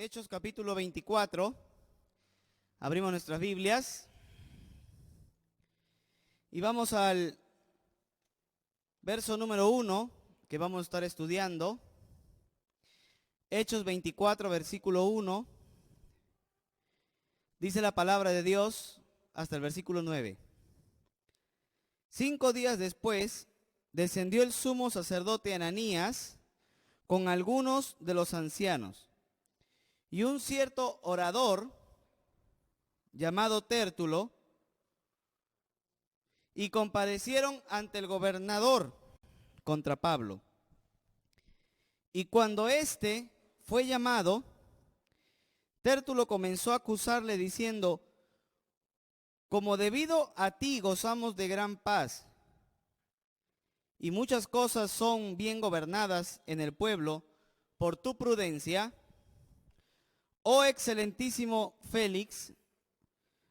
Hechos capítulo 24, abrimos nuestras Biblias y vamos al verso número 1 que vamos a estar estudiando. Hechos 24, versículo 1, dice la palabra de Dios hasta el versículo 9. 5 días después, descendió el sumo sacerdote Ananías con algunos de los ancianos y un cierto orador llamado Tértulo, y comparecieron ante el gobernador contra Pablo. Y cuando éste fue llamado, Tértulo comenzó a acusarle diciendo: como debido a ti gozamos de gran paz, y muchas cosas son bien gobernadas en el pueblo por tu prudencia, oh excelentísimo Félix,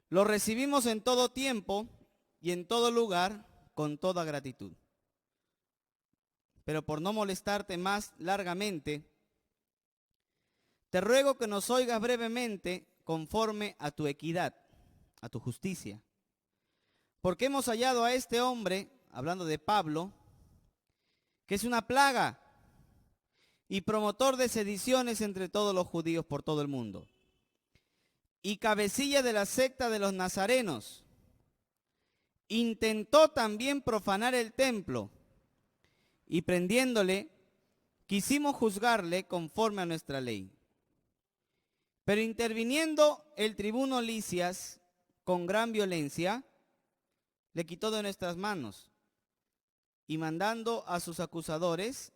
lo recibimos en todo tiempo y en todo lugar con toda gratitud. Pero por no molestarte más largamente, te ruego que nos oigas brevemente conforme a tu equidad, a tu justicia. Porque hemos hallado a este hombre, hablando de Pablo, que es una plaga y promotor de sediciones entre todos los judíos por todo el mundo, y cabecilla de la secta de los nazarenos. Intentó también profanar el templo, y prendiéndole, quisimos juzgarle conforme a nuestra ley. Pero interviniendo el tribuno Lisias con gran violencia, le quitó de nuestras manos, y mandando a sus acusadores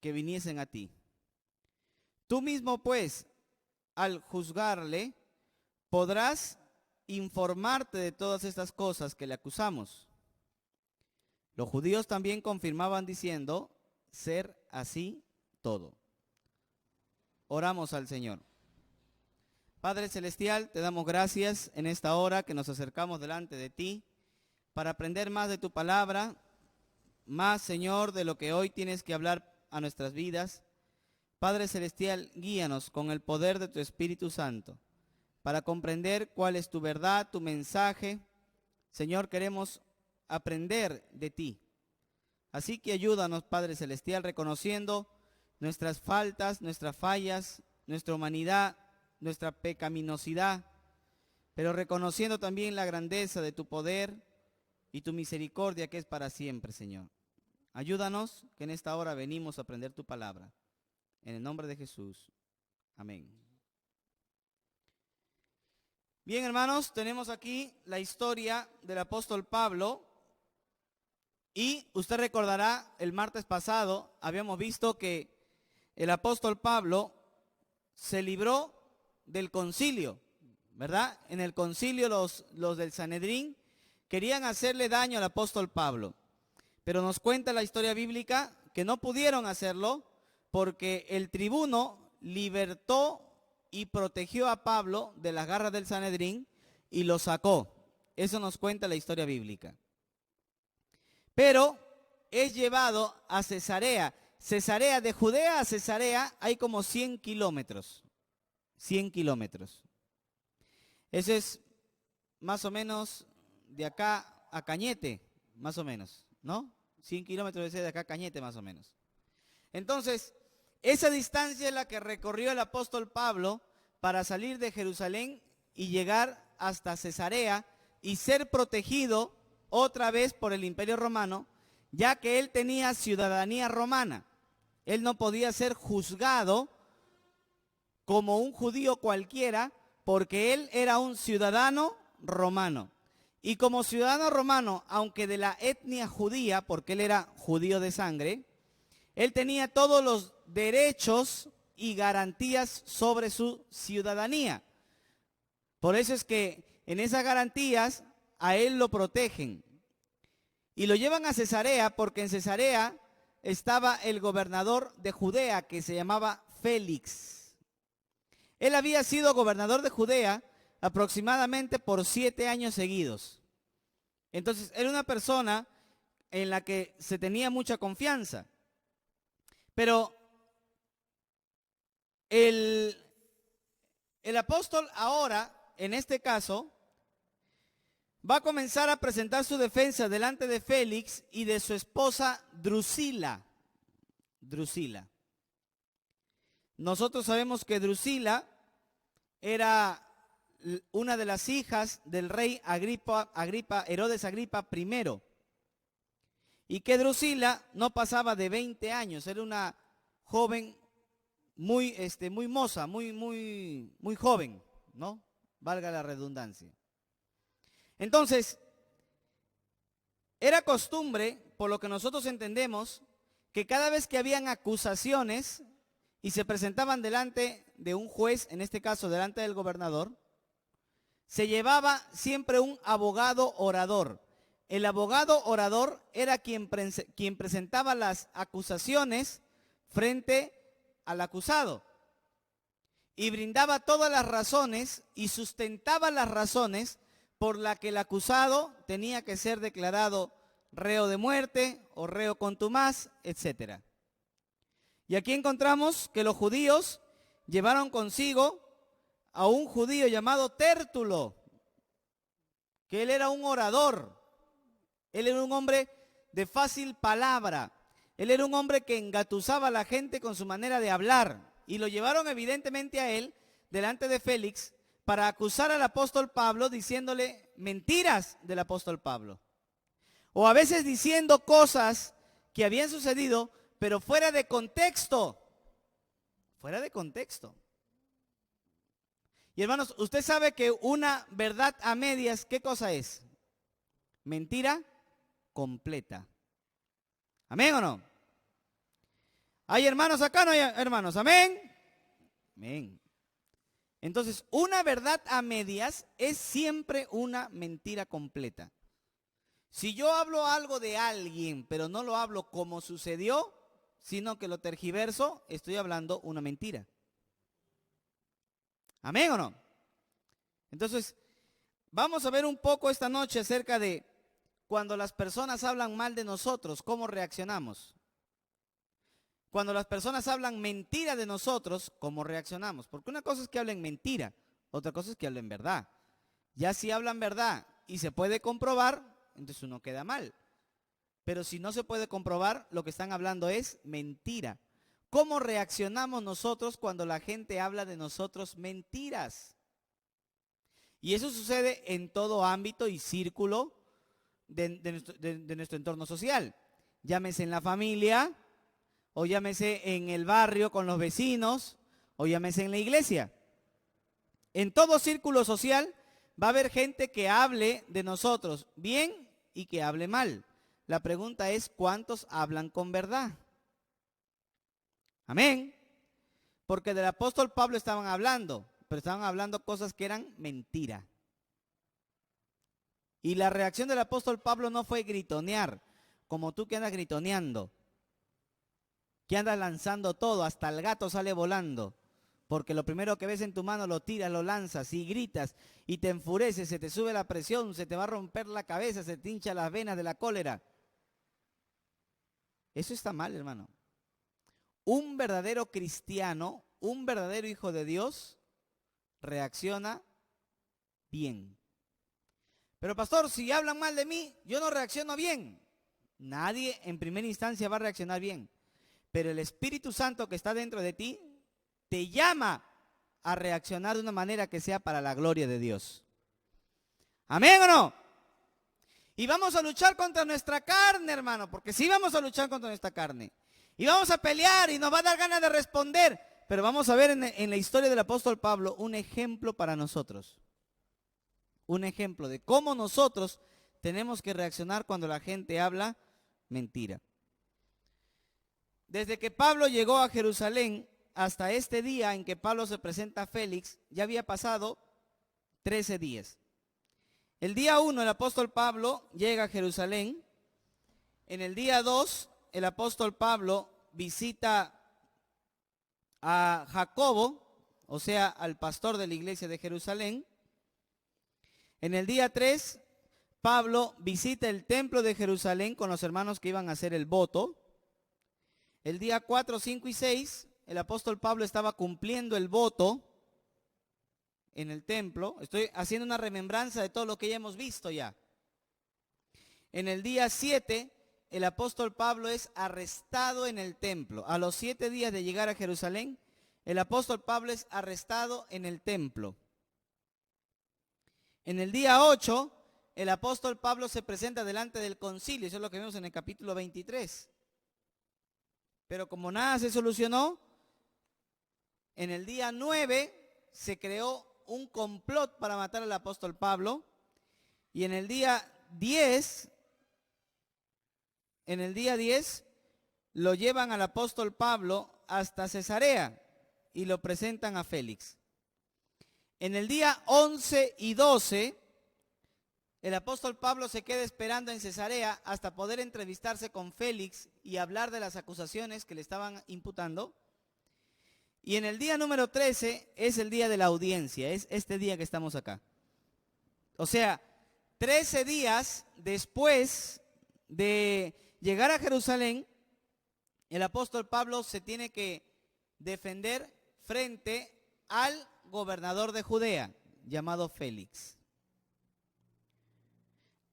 que viniesen a ti. Tú mismo, pues, al juzgarle, podrás informarte de todas estas cosas que le acusamos. Los judíos también confirmaban diciendo ser así todo. Oramos al Señor. Padre Celestial, te damos gracias en esta hora que nos acercamos delante de ti para aprender más de tu palabra, más, Señor, de lo que hoy tienes que hablar a nuestras vidas. Padre Celestial, guíanos con el poder de tu Espíritu Santo para comprender cuál es tu verdad, tu mensaje. Señor, queremos aprender de ti. Así que ayúdanos, Padre Celestial, reconociendo nuestras faltas, nuestras fallas, nuestra humanidad, nuestra pecaminosidad, pero reconociendo también la grandeza de tu poder y tu misericordia que es para siempre, Señor. Ayúdanos, que en esta hora venimos a aprender tu palabra. En el nombre de Jesús. Amén. Bien, hermanos, tenemos aquí la historia del apóstol Pablo. Y usted recordará, el martes pasado habíamos visto que el apóstol Pablo se libró del concilio, ¿verdad? En el concilio los del Sanedrín querían hacerle daño al apóstol Pablo. Pero nos cuenta la historia bíblica que no pudieron hacerlo porque el tribuno libertó y protegió a Pablo de las garras del Sanedrín y lo sacó. Eso nos cuenta la historia bíblica. Pero es llevado a Cesarea. Cesarea, de Judea a Cesarea hay como 100 kilómetros. 100 kilómetros. Eso es más o menos de acá a Cañete, más o menos, ¿no? 100 kilómetros de acá a Cañete, más o menos. Entonces, esa distancia es la que recorrió el apóstol Pablo para salir de Jerusalén y llegar hasta Cesarea y ser protegido otra vez por el Imperio Romano, ya que él tenía ciudadanía romana. Él no podía ser juzgado como un judío cualquiera porque él era un ciudadano romano. Y como ciudadano romano, aunque de la etnia judía, porque él era judío de sangre, él tenía todos los derechos y garantías sobre su ciudadanía. Por eso es que en esas garantías a él lo protegen. Y lo llevan a Cesarea porque en Cesarea estaba el gobernador de Judea que se llamaba Félix. Él había sido gobernador de Judea aproximadamente por 7 años seguidos. Entonces era una persona en la que se tenía mucha confianza. Pero el el apóstol ahora, en este caso, va a comenzar a presentar su defensa delante de Félix y de su esposa Drusila. Drusila. Nosotros sabemos que Drusila era una de las hijas del rey Herodes Agripa I. Y que Drusila no pasaba de 20 años, era una joven muy moza, muy joven, ¿no? Valga la redundancia. Entonces, era costumbre, por lo que nosotros entendemos, que cada vez que habían acusaciones y se presentaban delante de un juez, en este caso delante del gobernador, se llevaba siempre un abogado orador. El abogado orador era quien presentaba las acusaciones frente al acusado y brindaba todas las razones y sustentaba las razones por las que el acusado tenía que ser declarado reo de muerte o reo contumaz, etc. Y aquí encontramos que los judíos llevaron consigo a un judío llamado Tértulo, que él era un orador, él era un hombre de fácil palabra, él era un hombre que engatusaba a la gente con su manera de hablar, y lo llevaron evidentemente a él delante de Félix para acusar al apóstol Pablo diciéndole mentiras del apóstol Pablo, o a veces diciendo cosas que habían sucedido pero fuera de contexto, fuera de contexto. Y hermanos, usted sabe que una verdad a medias, ¿qué cosa es? Mentira completa. ¿Amén o no? ¿Hay hermanos acá? ¿No hay hermanos? ¿Amén? Amén. Entonces, una verdad a medias es siempre una mentira completa. Si yo hablo algo de alguien, pero no lo hablo como sucedió, sino que lo tergiverso, estoy hablando una mentira. ¿Amén o no? Entonces, vamos a ver un poco esta noche acerca de cuando las personas hablan mal de nosotros, ¿cómo reaccionamos? Cuando las personas hablan mentira de nosotros, ¿cómo reaccionamos? Porque una cosa es que hablen mentira, otra cosa es que hablen verdad. Ya si hablan verdad y se puede comprobar, entonces uno queda mal. Pero si no se puede comprobar, lo que están hablando es mentira. ¿Cómo reaccionamos nosotros cuando la gente habla de nosotros mentiras? Y eso sucede en todo ámbito y círculo de nuestro entorno social. Llámese en la familia, o llámese en el barrio con los vecinos, o llámese en la iglesia. En todo círculo social va a haber gente que hable de nosotros bien y que hable mal. La pregunta es, ¿cuántos hablan con verdad? Amén. Porque del apóstol Pablo estaban hablando, pero estaban hablando cosas que eran mentira. Y la reacción del apóstol Pablo no fue gritonear, como tú que andas gritoneando, que andas lanzando todo, hasta el gato sale volando, porque lo primero que ves en tu mano lo tiras, lo lanzas y gritas y te enfureces, se te sube la presión, se te va a romper la cabeza, se te hincha las venas de la cólera. Eso está mal, hermano. Un verdadero cristiano, un verdadero hijo de Dios, reacciona bien. Pero pastor, si hablan mal de mí, yo no reacciono bien. Nadie en primera instancia va a reaccionar bien. Pero el Espíritu Santo que está dentro de ti te llama a reaccionar de una manera que sea para la gloria de Dios. ¿Amén o no? Y vamos a luchar contra nuestra carne, hermano, porque sí vamos a luchar contra nuestra carne. Y vamos a pelear y nos va a dar ganas de responder. Pero vamos a ver en la historia del apóstol Pablo un ejemplo para nosotros. Un ejemplo de cómo nosotros tenemos que reaccionar cuando la gente habla mentira. Desde que Pablo llegó a Jerusalén hasta este día en que Pablo se presenta a Félix, ya había pasado 13 días. El día 1 el apóstol Pablo llega a Jerusalén. En el día 2 el apóstol Pablo visita a Jacobo, o sea, al pastor de la iglesia de Jerusalén. En el día 3 Pablo visita el templo de Jerusalén con los hermanos que iban a hacer el voto. El día 4, 5 y 6 el apóstol Pablo estaba cumpliendo el voto en el templo. Estoy haciendo una remembranza de todo lo que ya hemos visto ya. En el día 7, el apóstol Pablo es arrestado en el templo. A los 7 días de llegar a Jerusalén, el apóstol Pablo es arrestado en el templo. En el día 8, el apóstol Pablo se presenta delante del concilio. Eso es lo que vemos en el capítulo 23. Pero como nada se solucionó, en el día 9 se creó un complot para matar al apóstol Pablo. Y en el día 10, lo llevan al apóstol Pablo hasta Cesarea y lo presentan a Félix. En el día 11 y 12, el apóstol Pablo se queda esperando en Cesarea hasta poder entrevistarse con Félix y hablar de las acusaciones que le estaban imputando. Y en el día número 13 es el día de la audiencia, es este día que estamos acá. O sea, 13 días después de llegar a Jerusalén, el apóstol Pablo se tiene que defender frente al gobernador de Judea, llamado Félix.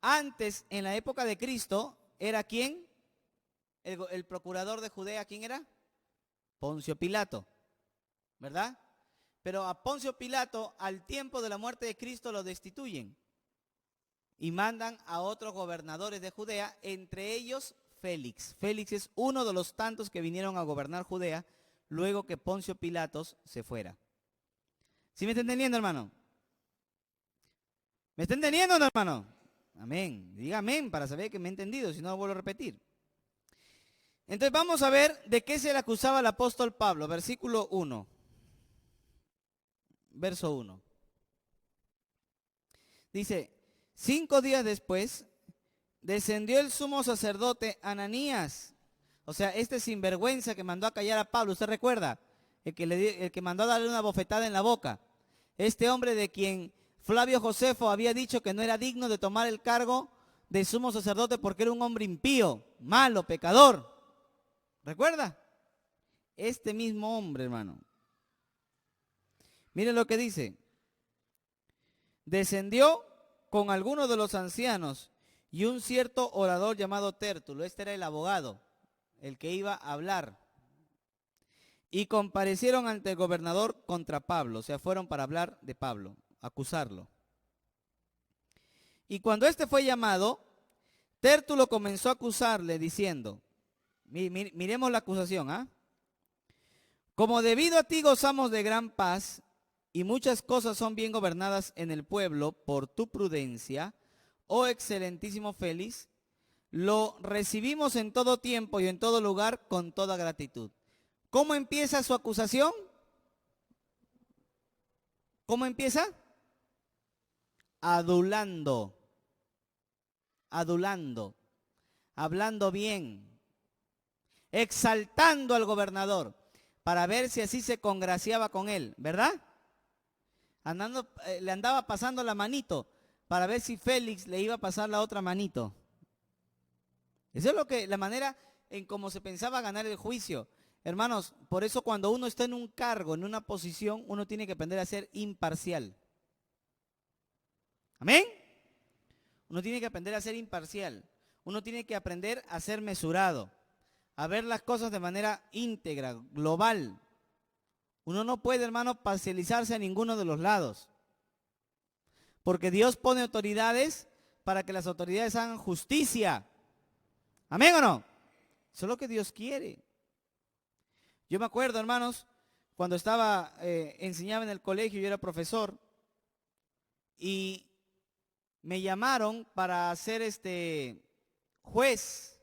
Antes, en la época de Cristo, ¿era quién? El procurador de Judea, ¿quién era? Poncio Pilato, ¿verdad? Pero a Poncio Pilato, al tiempo de la muerte de Cristo, lo destituyen y mandan a otros gobernadores de Judea, entre ellos Félix. Félix es uno de los tantos que vinieron a gobernar Judea luego que Poncio Pilatos se fuera. ¿Sí me está entendiendo, hermano? ¿Me está entendiendo, hermano? Amén. Diga amén para saber que me he entendido, si no lo vuelvo a repetir. Entonces vamos a ver de qué se le acusaba al apóstol Pablo. Versículo 1. Verso 1. Dice, 5 días después, descendió el sumo sacerdote Ananías. O sea, este sinvergüenza que mandó a callar a Pablo, ¿usted recuerda? El que mandó a darle una bofetada en la boca. Este hombre de quien Flavio Josefo había dicho que no era digno de tomar el cargo de sumo sacerdote porque era un hombre impío, malo, pecador. ¿Recuerda? Este mismo hombre, hermano. Miren lo que dice. Descendió con algunos de los ancianos y un cierto orador llamado Tértulo. Este era el abogado, el que iba a hablar. Y comparecieron ante el gobernador contra Pablo. O sea, fueron para hablar de Pablo, acusarlo. Y cuando este fue llamado, Tértulo comenzó a acusarle diciendo, miremos la acusación, ¿ah? Como debido a ti gozamos de gran paz y muchas cosas son bien gobernadas en el pueblo por tu prudencia, oh excelentísimo Félix, lo recibimos en todo tiempo y en todo lugar con toda gratitud. ¿Cómo empieza su acusación? ¿Cómo empieza? Adulando, hablando bien, exaltando al gobernador, para ver si así se congraciaba con él, ¿verdad? Le andaba pasando la manito, para ver si Félix le iba a pasar la otra manito. Eso es la manera en cómo se pensaba ganar el juicio. Hermanos, por eso cuando uno está en un cargo, en una posición, uno tiene que aprender a ser imparcial. ¿Amén? Uno tiene que aprender a ser imparcial. Uno tiene que aprender a ser mesurado, a ver las cosas de manera íntegra, global. Uno no puede, hermano, parcializarse a ninguno de los lados. Porque Dios pone autoridades para que las autoridades hagan justicia. ¿Amén o no? Eso es lo que Dios quiere. Yo me acuerdo, hermanos, cuando enseñaba en el colegio, yo era profesor, y me llamaron para ser juez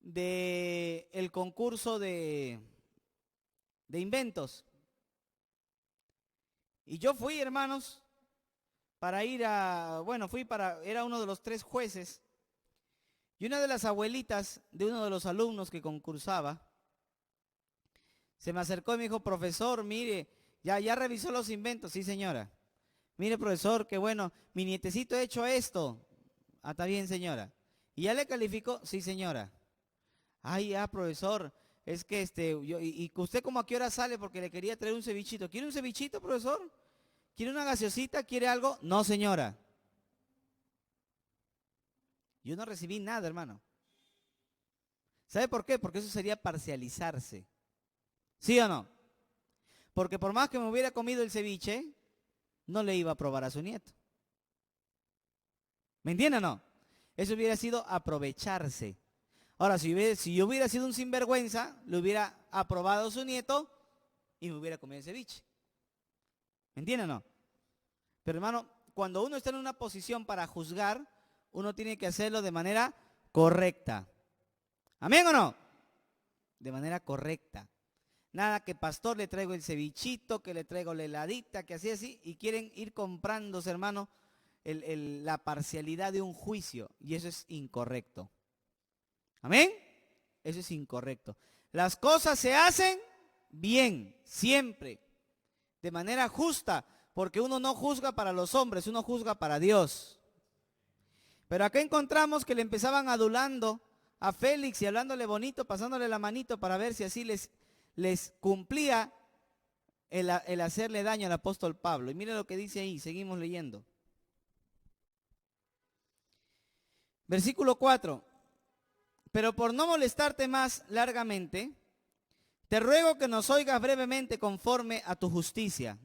del concurso de inventos. Y yo fui, hermanos, era uno de los 3 jueces. Y una de las abuelitas de uno de los alumnos que concursaba, se me acercó y me dijo, profesor, mire, ya revisó los inventos. Sí, señora. Mire, profesor, qué bueno, mi nietecito ha hecho esto. Ah, está bien, señora. ¿Y ya le calificó? Sí, señora. Ay, ya, profesor, es que ¿y usted como a qué hora sale? Porque le quería traer un cevichito. ¿Quiere un cevichito, profesor? ¿Quiere una gaseosita? ¿Quiere algo? No, señora. Yo no recibí nada, hermano. ¿Sabe por qué? Porque eso sería parcializarse. ¿Sí o no? Porque por más que me hubiera comido el ceviche, no le iba a probar a su nieto. ¿Me entiende o no? Eso hubiera sido aprovecharse. Ahora, si yo hubiera sido un sinvergüenza, le hubiera aprobado a su nieto y me hubiera comido el ceviche. ¿Me entiende o no? Pero hermano, cuando uno está en una posición para juzgar, uno tiene que hacerlo de manera correcta. ¿Amén o no? De manera correcta. Nada que pastor le traigo el cevichito, que le traigo la heladita, que así, y quieren ir comprándose, hermano, la parcialidad de un juicio. Y eso es incorrecto. ¿Amén? Eso es incorrecto. Las cosas se hacen bien, siempre, de manera justa, porque uno no juzga para los hombres, uno juzga para Dios. Pero acá encontramos que le empezaban adulando a Félix y hablándole bonito, pasándole la manito para ver si así les cumplía el hacerle daño al apóstol Pablo. Y mire lo que dice ahí, seguimos leyendo. Versículo 4. Pero por no molestarte más largamente, te ruego que nos oigas brevemente conforme a tu justicia.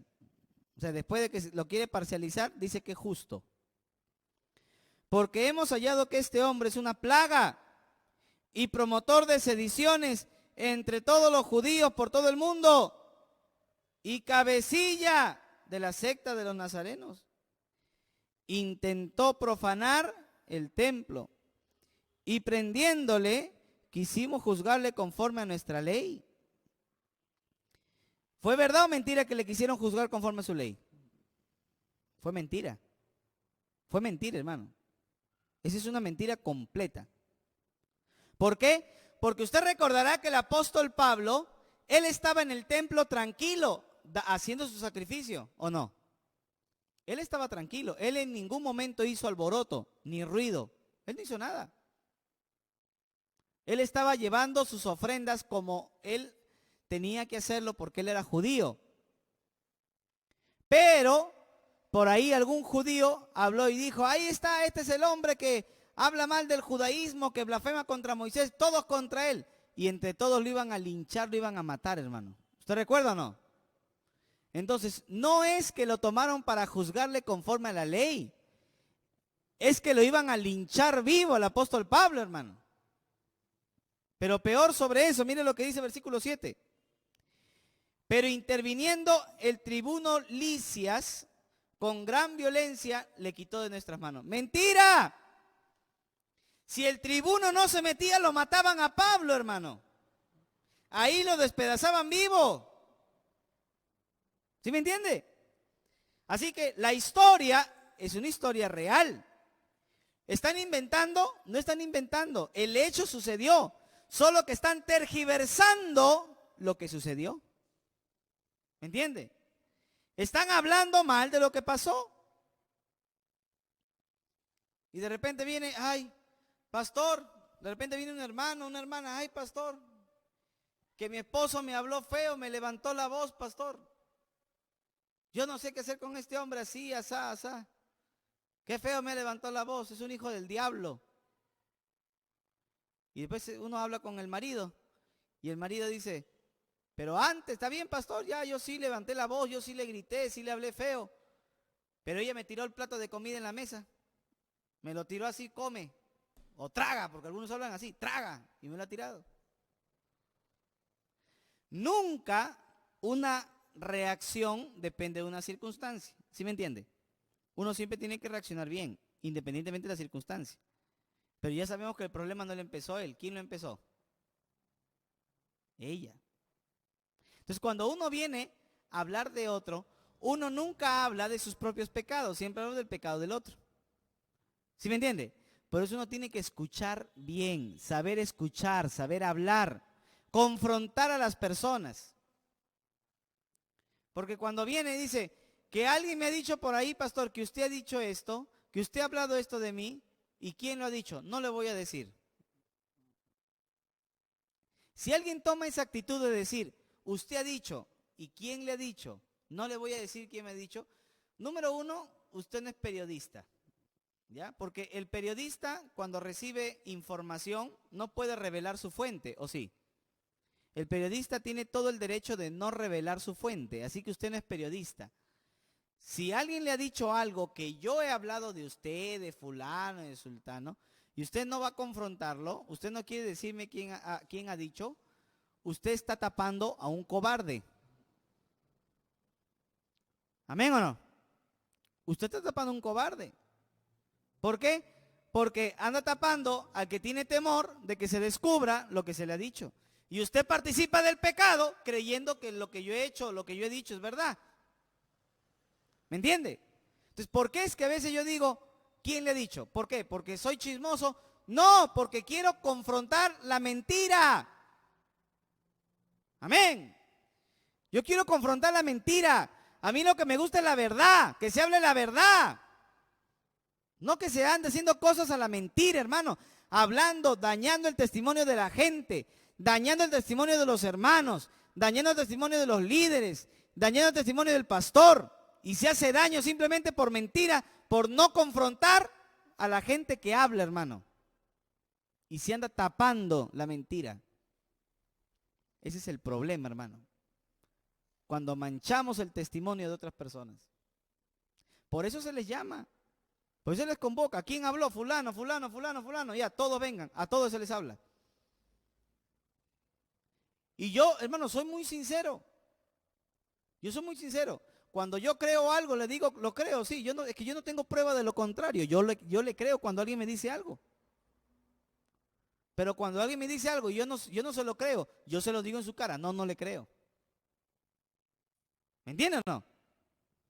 O sea, después de que lo quiere parcializar, dice que es justo. Porque hemos hallado que este hombre es una plaga y promotor de sediciones entre todos los judíos por todo el mundo y cabecilla de la secta de los nazarenos. Intentó profanar el templo y prendiéndole quisimos juzgarle conforme a nuestra ley. ¿Fue verdad o mentira que le quisieron juzgar conforme a su ley? Fue mentira. Fue mentira, hermano. Esa es una mentira completa. ¿Por qué? Porque usted recordará que el apóstol Pablo, él estaba en el templo tranquilo, haciendo su sacrificio, ¿o no? Él estaba tranquilo. Él en ningún momento hizo alboroto, ni ruido. Él no hizo nada. Él estaba llevando sus ofrendas como él tenía que hacerlo porque él era judío. Pero por ahí algún judío habló y dijo, ahí está, este es el hombre que habla mal del judaísmo, que blasfema contra Moisés, todos contra él. Y entre todos lo iban a linchar, lo iban a matar, hermano. ¿Usted recuerda o no? Entonces, no es que lo tomaron para juzgarle conforme a la ley. Es que lo iban a linchar vivo al apóstol Pablo, hermano. Pero peor sobre eso, mire lo que dice el versículo 7. Pero interviniendo el tribuno Licias, con gran violencia le quitó de nuestras manos. ¡Mentira! Si el tribuno no se metía, lo mataban a Pablo, hermano. Ahí lo despedazaban vivo. ¿Sí me entiende? Así que la historia es una historia real. ¿Están inventando? No están inventando. El hecho sucedió. Solo que están tergiversando lo que sucedió. ¿Me entiende? Están hablando mal de lo que pasó. Y de repente viene, ay, pastor, de repente viene un hermano, una hermana, ay, pastor, que mi esposo me habló feo, me levantó la voz, pastor. Yo no sé qué hacer con este hombre así, asá, asá. Qué feo me levantó la voz, es un hijo del diablo. Y después uno habla con el marido y el marido dice, pero antes, está bien, pastor, ya yo sí levanté la voz, yo sí le grité, sí le hablé feo, pero ella me tiró el plato de comida en la mesa, me lo tiró así, come, o traga, porque algunos hablan así, traga, y me lo ha tirado. Nunca una reacción depende de una circunstancia, ¿sí me entiende? Uno siempre tiene que reaccionar bien, independientemente de la circunstancia. Pero ya sabemos que el problema no lo empezó él. ¿Quién lo empezó? Ella. Entonces, cuando uno viene a hablar de otro, uno nunca habla de sus propios pecados, siempre habla del pecado del otro. ¿Sí me entiende? Por eso uno tiene que escuchar bien, saber escuchar, saber hablar, confrontar a las personas. Porque cuando viene y dice que alguien me ha dicho por ahí, pastor, que usted ha dicho esto, que usted ha hablado esto de mí, ¿y quién lo ha dicho? No le voy a decir. Si alguien toma esa actitud de decir, usted ha dicho, ¿y quién le ha dicho? No le voy a decir quién me ha dicho, Número uno, usted no es periodista, ¿ya? Porque el periodista, cuando recibe información, no puede revelar su fuente, ¿o sí? El periodista tiene todo el derecho de no revelar su fuente, así que usted no es periodista. Si alguien le ha dicho algo que yo he hablado de usted, de fulano, de sultano, y usted no va a confrontarlo, usted no quiere decirme quién ha dicho, usted está tapando a un cobarde. ¿Amén o no? Usted está tapando a un cobarde. ¿Por qué? Porque anda tapando al que tiene temor de que se descubra lo que se le ha dicho. Y usted participa del pecado creyendo que lo que yo he hecho, lo que yo he dicho es verdad. ¿Me entiende? Entonces, ¿por qué es que a veces yo digo, ¿quién le ha dicho? ¿Por qué? ¿Porque soy chismoso? No, porque quiero confrontar la mentira. Amén. Yo quiero confrontar la mentira. A mí lo que me gusta es la verdad, que se hable la verdad. No que se ande haciendo cosas a la mentira, hermano. Hablando, dañando el testimonio de la gente, dañando el testimonio de los hermanos, dañando el testimonio de los líderes, dañando el testimonio del pastor. Y se hace daño simplemente por mentira, por no confrontar a la gente que habla, hermano. Y se anda tapando la mentira. Ese es el problema, hermano. Cuando manchamos el testimonio de otras personas. Por eso se les llama. Por eso se les convoca. ¿Quién habló? Fulano, fulano, fulano, fulano. Ya, todos vengan. A todos se les habla. Y yo, hermano, soy muy sincero. Yo soy muy sincero. Cuando yo creo algo, le digo, lo creo, sí. Es que yo no tengo prueba de lo contrario. Yo le creo cuando alguien me dice algo. Pero cuando alguien me dice algo y yo no se lo creo, yo se lo digo en su cara. No, no le creo. ¿Me entienden o no?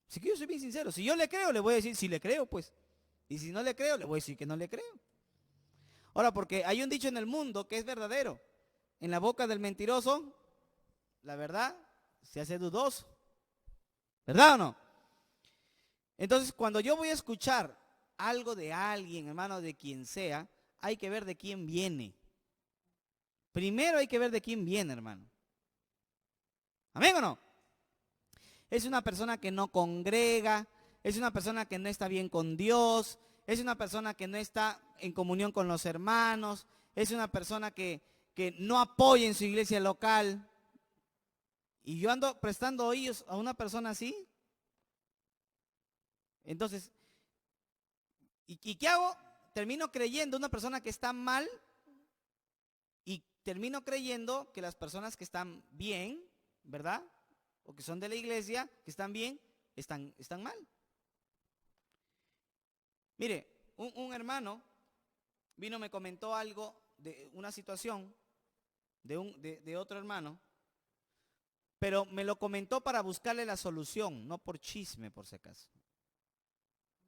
Así que yo soy bien sincero. Si yo le creo, le voy a decir si le creo, pues. Y si no le creo, le voy a decir que no le creo. Ahora, porque hay un dicho en el mundo que es verdadero. En la boca del mentiroso, la verdad se hace dudoso. ¿Verdad o no? Entonces, cuando yo voy a escuchar algo de alguien, hermano, de quien sea, hay que ver de quién viene. Primero hay que ver de quién viene, hermano. ¿Amén o no? Es una persona que no congrega, es una persona que no está bien con Dios, es una persona que no está en comunión con los hermanos, es una persona que no apoya en su iglesia local. Y yo ando prestando oídos a una persona así. Entonces, ¿y qué hago? Termino creyendo una persona que está mal y termino creyendo que las personas que están bien, ¿verdad? O que son de la iglesia, que están bien, están mal. Mire, un hermano vino, me comentó algo de una situación de otro hermano, pero me lo comentó para buscarle la solución, no por chisme, por si acaso.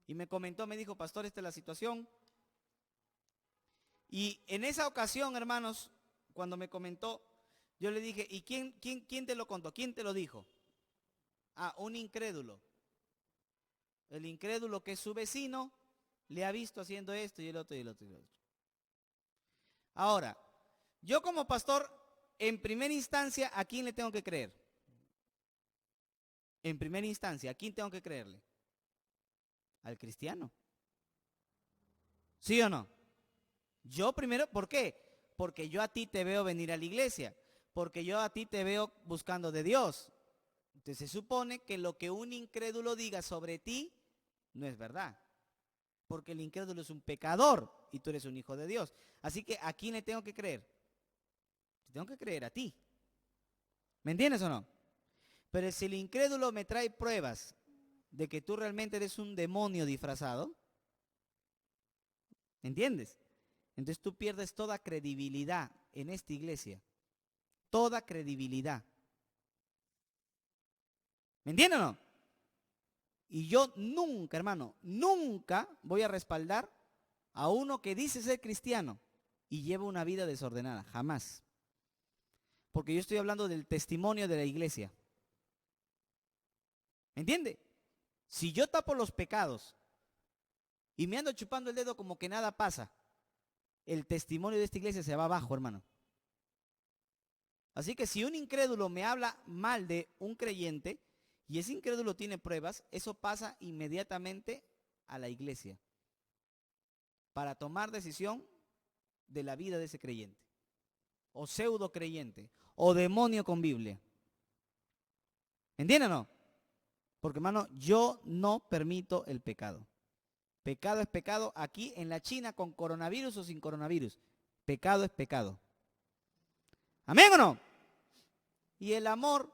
Y me comentó, me dijo, pastor, esta es la situación. Y en esa ocasión, hermanos, cuando me comentó, yo le dije, ¿y quién te lo contó? ¿Quién te lo dijo? Ah, un incrédulo. El incrédulo que es su vecino le ha visto haciendo esto y el otro y el otro y el otro. Ahora, yo como pastor, en primera instancia, ¿a quién le tengo que creer? En primera instancia, ¿a quién tengo que creerle? Al cristiano. ¿Sí o no? Yo primero, ¿por qué? Porque yo a ti te veo venir a la iglesia, porque yo a ti te veo buscando de Dios. Entonces se supone que lo que un incrédulo diga sobre ti no es verdad, porque el incrédulo es un pecador y tú eres un hijo de Dios. Así que ¿a quién le tengo que creer? Te tengo que creer a ti. ¿Me entiendes o no? Pero si el incrédulo me trae pruebas de que tú realmente eres un demonio disfrazado, ¿entiendes? Entonces tú pierdes toda credibilidad en esta iglesia. Toda credibilidad. ¿Me entienden o no? Y yo nunca, hermano, nunca voy a respaldar a uno que dice ser cristiano y lleva una vida desordenada. Jamás. Porque yo estoy hablando del testimonio de la iglesia. ¿Me entiende? Si yo tapo los pecados y me ando chupando el dedo como que nada pasa, el testimonio de esta iglesia se va abajo, hermano. Así que si un incrédulo me habla mal de un creyente, y ese incrédulo tiene pruebas, eso pasa inmediatamente a la iglesia para tomar decisión de la vida de ese creyente, o pseudo creyente, o demonio con Biblia. ¿Entienden o no? Porque, hermano, yo no permito el pecado. Pecado es pecado aquí en la China, con coronavirus o sin coronavirus. Pecado es pecado. ¿Amén o no? Y el amor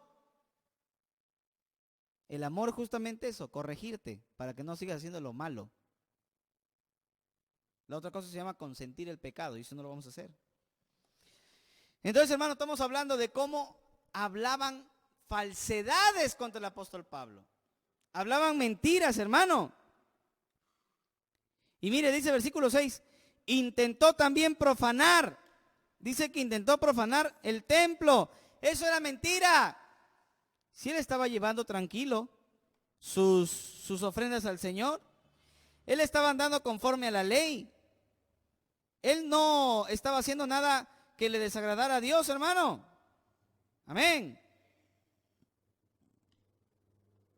es justamente eso, corregirte para que no sigas haciendo lo malo. La otra cosa se llama consentir el pecado y eso no lo vamos a hacer. Entonces, hermano, estamos hablando de cómo hablaban falsedades contra el apóstol Pablo. Hablaban mentiras, hermano. Y mire, dice versículo 6, intentó también profanar. Dice que intentó profanar el templo. Eso era mentira. Si él estaba llevando tranquilo sus ofrendas al Señor, él estaba andando conforme a la ley. Él no estaba haciendo nada que le desagradara a Dios, hermano. Amén.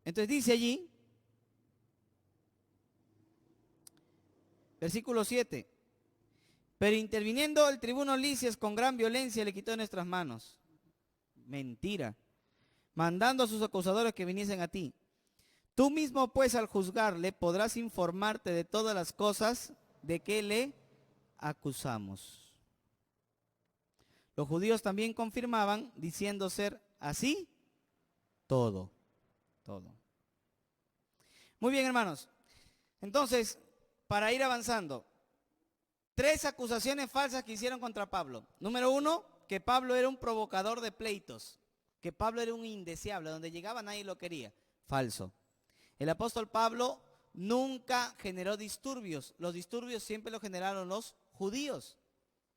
Entonces dice allí, versículo 7, pero interviniendo el tribuno Licias con gran violencia le quitó de nuestras manos. Mentira. Mandando a sus acusadores que viniesen a ti. Tú mismo pues al juzgarle podrás informarte de todas las cosas de que le acusamos. Los judíos también confirmaban diciendo ser así todo. Muy bien, hermanos. Entonces, para ir avanzando, 3 acusaciones falsas que hicieron contra Pablo. Número 1, que Pablo era un provocador de pleitos, que Pablo era un indeseable, donde llegaba nadie lo quería. Falso. El apóstol Pablo nunca generó disturbios. Los disturbios siempre los generaron los judíos.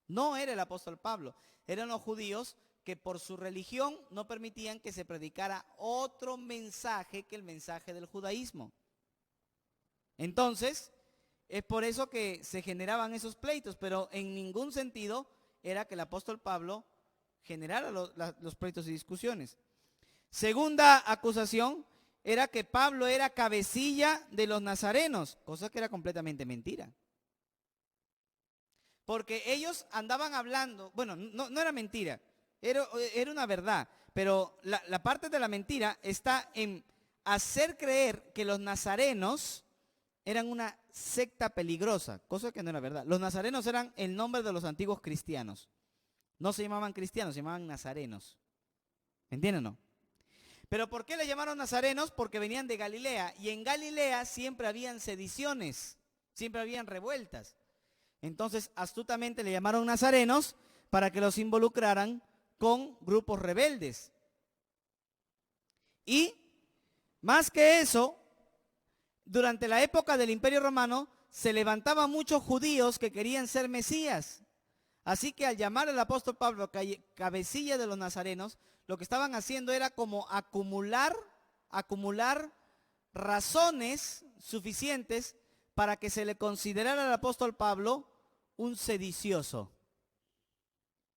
No era el apóstol Pablo, eran los judíos que por su religión no permitían que se predicara otro mensaje que el mensaje del judaísmo. Entonces, es por eso que se generaban esos pleitos, pero en ningún sentido era que el apóstol Pablo generara los pleitos y discusiones. Segunda acusación era que Pablo era cabecilla de los nazarenos, cosa que era completamente mentira. Porque ellos andaban hablando, bueno, no era mentira, era una verdad, pero la parte de la mentira está en hacer creer que los nazarenos eran una secta peligrosa, cosa que no era verdad. Los nazarenos eran el nombre de los antiguos cristianos. No se llamaban cristianos, se llamaban nazarenos. ¿Entienden o no? ¿Pero por qué le llamaron nazarenos? Porque venían de Galilea, y en Galilea siempre habían sediciones, siempre habían revueltas. Entonces, astutamente le llamaron nazarenos para que los involucraran con grupos rebeldes. Y, más que eso, durante la época del Imperio Romano, se levantaban muchos judíos que querían ser Mesías. Así que al llamar al apóstol Pablo cabecilla de los nazarenos, lo que estaban haciendo era como acumular razones suficientes para que se le considerara al apóstol Pablo un sedicioso.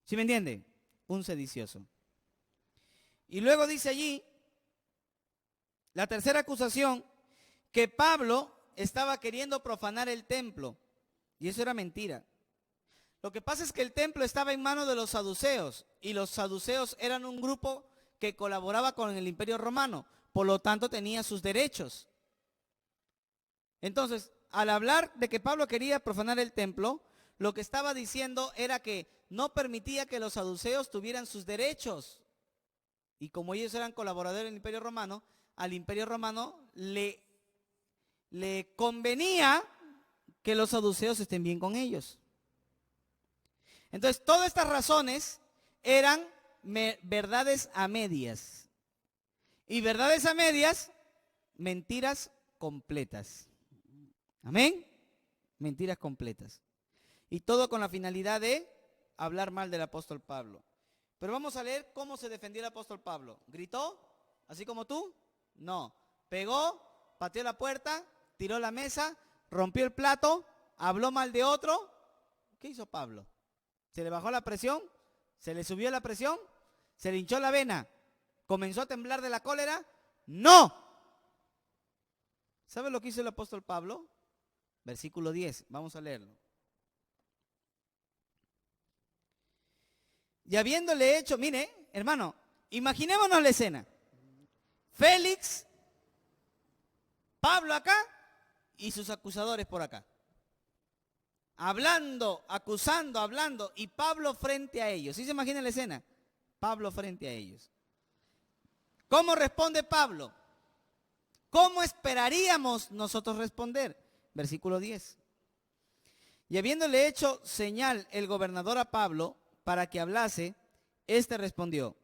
¿Sí me entiende? Un sedicioso. Y luego dice allí, la tercera acusación, que Pablo estaba queriendo profanar el templo. Y eso era mentira. Lo que pasa es que el templo estaba en manos de los saduceos, y los saduceos eran un grupo que colaboraba con el Imperio Romano, por lo tanto tenía sus derechos. Entonces, al hablar de que Pablo quería profanar el templo, lo que estaba diciendo era que no permitía que los saduceos tuvieran sus derechos. Y como ellos eran colaboradores del Imperio Romano, al Imperio Romano le convenía que los saduceos estén bien con ellos. Entonces, todas estas razones eran verdades a medias. Y verdades a medias, mentiras completas. Amén. Mentiras completas. Y todo con la finalidad de hablar mal del apóstol Pablo. Pero vamos a leer cómo se defendió el apóstol Pablo. ¿Gritó? ¿Así como tú? No. Pegó, pateó la puerta, tiró la mesa, rompió el plato, habló mal de otro. ¿Qué hizo Pablo? ¿Se le bajó la presión? ¿Se le subió la presión? ¿Se le hinchó la vena? ¿Comenzó a temblar de la cólera? no. ¿Sabe lo que hizo el apóstol Pablo? Versículo 10, vamos a leerlo. Y habiéndole hecho, mire, hermano, imaginémonos la escena. Félix, Pablo acá y sus acusadores por acá. Hablando, acusando, hablando, y Pablo frente a ellos. ¿Sí se imagina la escena? Pablo frente a ellos. ¿Cómo responde Pablo? ¿Cómo esperaríamos nosotros responder? Versículo 10. Y habiéndole hecho señal el gobernador a Pablo para que hablase, éste respondió: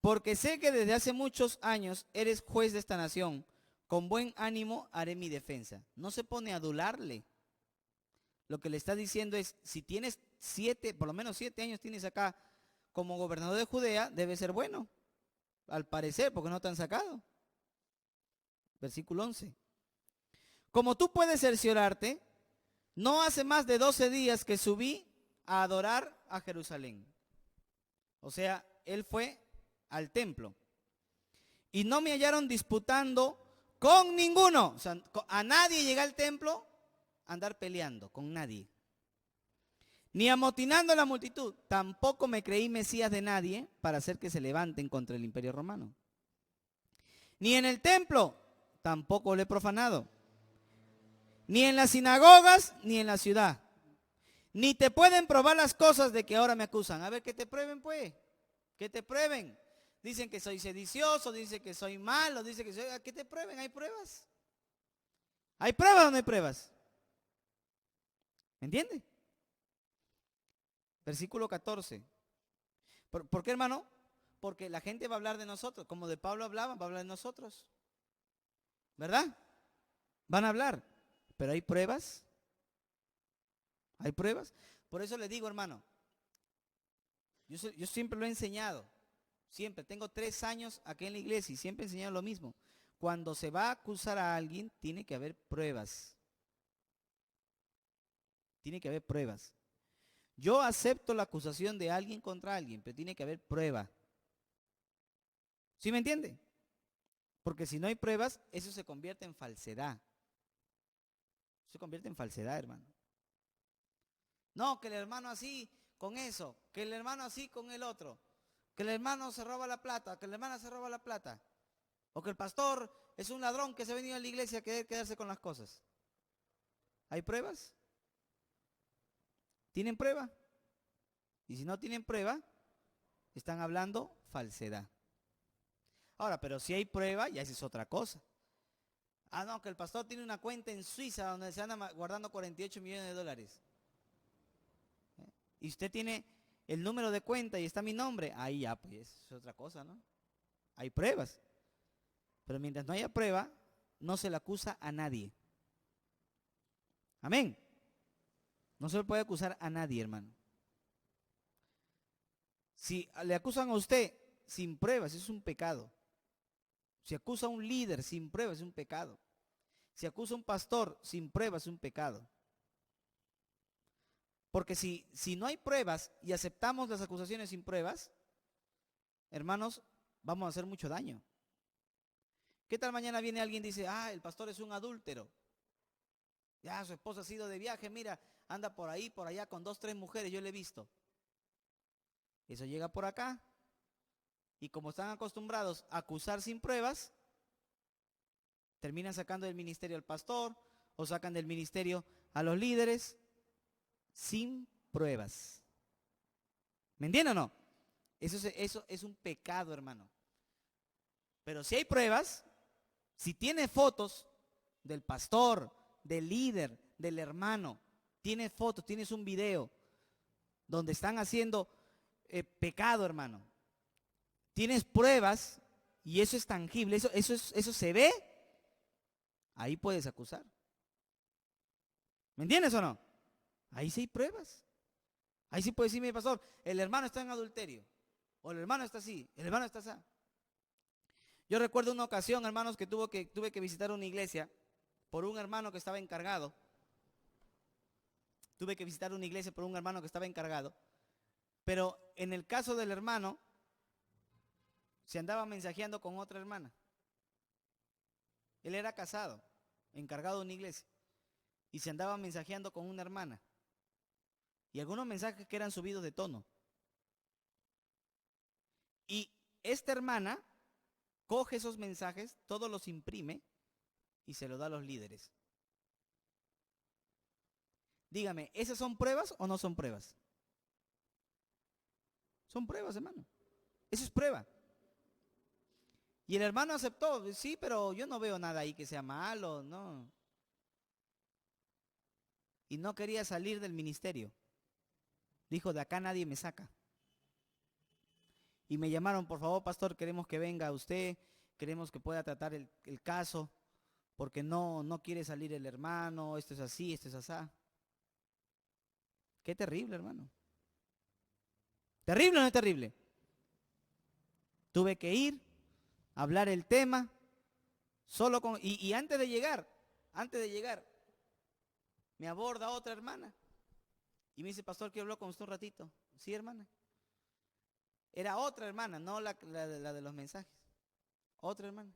porque sé que desde hace muchos años eres juez de esta nación, con buen ánimo haré mi defensa. No se pone a adularle. Lo que le está diciendo es, si tienes por lo menos 7 años tienes acá como gobernador de Judea, debe ser bueno, al parecer, porque no te han sacado. Versículo 11. Como tú puedes cerciorarte, no hace más de 12 días que subí a adorar a Jerusalén. O sea, él fue al templo. Y no me hallaron disputando con ninguno. O sea, a nadie llega al templo a andar peleando, con nadie. Ni amotinando a la multitud. Tampoco me creí Mesías de nadie para hacer que se levanten contra el imperio romano. Ni en el templo, tampoco lo he profanado. Ni en las sinagogas, ni en la ciudad. Ni te pueden probar las cosas de que ahora me acusan. A ver, que te prueben pues. Que te prueben. Dicen que soy sedicioso, dicen que soy malo, dicen que soy... ¿Qué te prueben? ¿Hay pruebas? ¿Hay pruebas o no hay pruebas? ¿Me entiende? Versículo 14. ¿Por qué, hermano? Porque la gente va a hablar de nosotros. Como de Pablo hablaban, va a hablar de nosotros. ¿Verdad? Van a hablar. Pero ¿hay pruebas? ¿Hay pruebas? Por eso le digo, hermano, yo siempre lo he enseñado. Siempre, tengo 3 años aquí en la iglesia y siempre he enseñado lo mismo. Cuando se va a acusar a alguien, tiene que haber pruebas. Tiene que haber pruebas. Yo acepto la acusación de alguien contra alguien, pero tiene que haber prueba. ¿Sí me entiende? Porque si no hay pruebas, eso se convierte en falsedad. Se convierte en falsedad, hermano. No, que el hermano así con eso, que el hermano así con el otro, que el hermano se roba la plata, que la hermana se roba la plata, o que el pastor es un ladrón que se ha venido a la iglesia a querer quedarse con las cosas. ¿Hay pruebas? ¿Tienen prueba? Y si no tienen prueba, están hablando falsedad. Ahora, pero si hay prueba, ya esa es otra cosa. Ah, no, que el pastor tiene una cuenta en Suiza donde se anda guardando 48 millones de dólares. Y usted tiene el número de cuenta y está mi nombre. Ahí ya, pues, es otra cosa, ¿no? Hay pruebas. Pero mientras no haya prueba, no se le acusa a nadie. Amén. No se le puede acusar a nadie, hermano. Si le acusan a usted sin pruebas, es un pecado. Si acusa a un líder sin pruebas, es un pecado. Si acusa a un pastor sin pruebas, es un pecado. Porque si no hay pruebas y aceptamos las acusaciones sin pruebas, hermanos, vamos a hacer mucho daño. ¿Qué tal mañana viene alguien y dice, el pastor es un adúltero? Ya su esposa ha sido de viaje, mira, anda por ahí, por allá con 2, 3 mujeres, yo le he visto. Eso llega por acá. Y como están acostumbrados a acusar sin pruebas, terminan sacando del ministerio al pastor o sacan del ministerio a los líderes sin pruebas. ¿Me entienden o no? Eso es un pecado, hermano. Pero si hay pruebas, si tiene fotos del pastor, del líder, del hermano, tienes fotos, tienes un video donde están haciendo pecado, hermano. Tienes pruebas y eso es tangible, eso se ve, ahí puedes acusar. ¿Me entiendes o no? Ahí sí hay pruebas. Ahí sí puede decirme, pastor, el hermano está en adulterio, o el hermano está así, el hermano está así. Yo recuerdo una ocasión, hermanos, que tuve que visitar una iglesia por un hermano que estaba encargado. Tuve que visitar una iglesia por un hermano que estaba encargado. Pero en el caso del hermano, se andaba mensajeando con otra hermana. Él era casado, encargado de una iglesia, y se andaba mensajeando con una hermana. Y algunos mensajes que eran subidos de tono. Y esta hermana coge esos mensajes, todos los imprime y se los da a los líderes. Dígame, ¿esas son pruebas o no son pruebas? Son pruebas, hermano. Eso es prueba. Y el hermano aceptó, sí, pero yo no veo nada ahí que sea malo, no. Y no quería salir del ministerio. Dijo, de acá nadie me saca. Y me llamaron, por favor, pastor, queremos que venga usted, queremos que pueda tratar el caso, porque no quiere salir el hermano, esto es así, esto es asá. Qué terrible, hermano. ¿Terrible o no es terrible? Tuve que ir, hablar el tema, solo con... Y antes de llegar, me aborda otra hermana. Y me dice, pastor, quiero hablar con usted un ratito. Sí, hermana. Era otra hermana, no la de los mensajes. Otra hermana.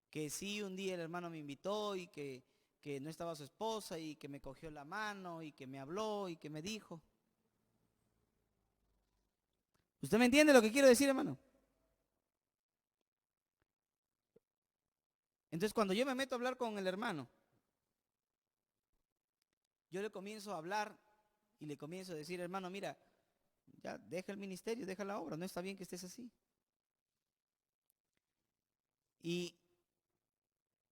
Que sí, un día el hermano me invitó y que no estaba su esposa y que me cogió la mano y que me habló y que me dijo. ¿Usted me entiende lo que quiero decir, hermano? Entonces, cuando yo me meto a hablar con el hermano, yo le comienzo a hablar y le comienzo a decir, hermano, mira, ya deja el ministerio, deja la obra, no está bien que estés así. Y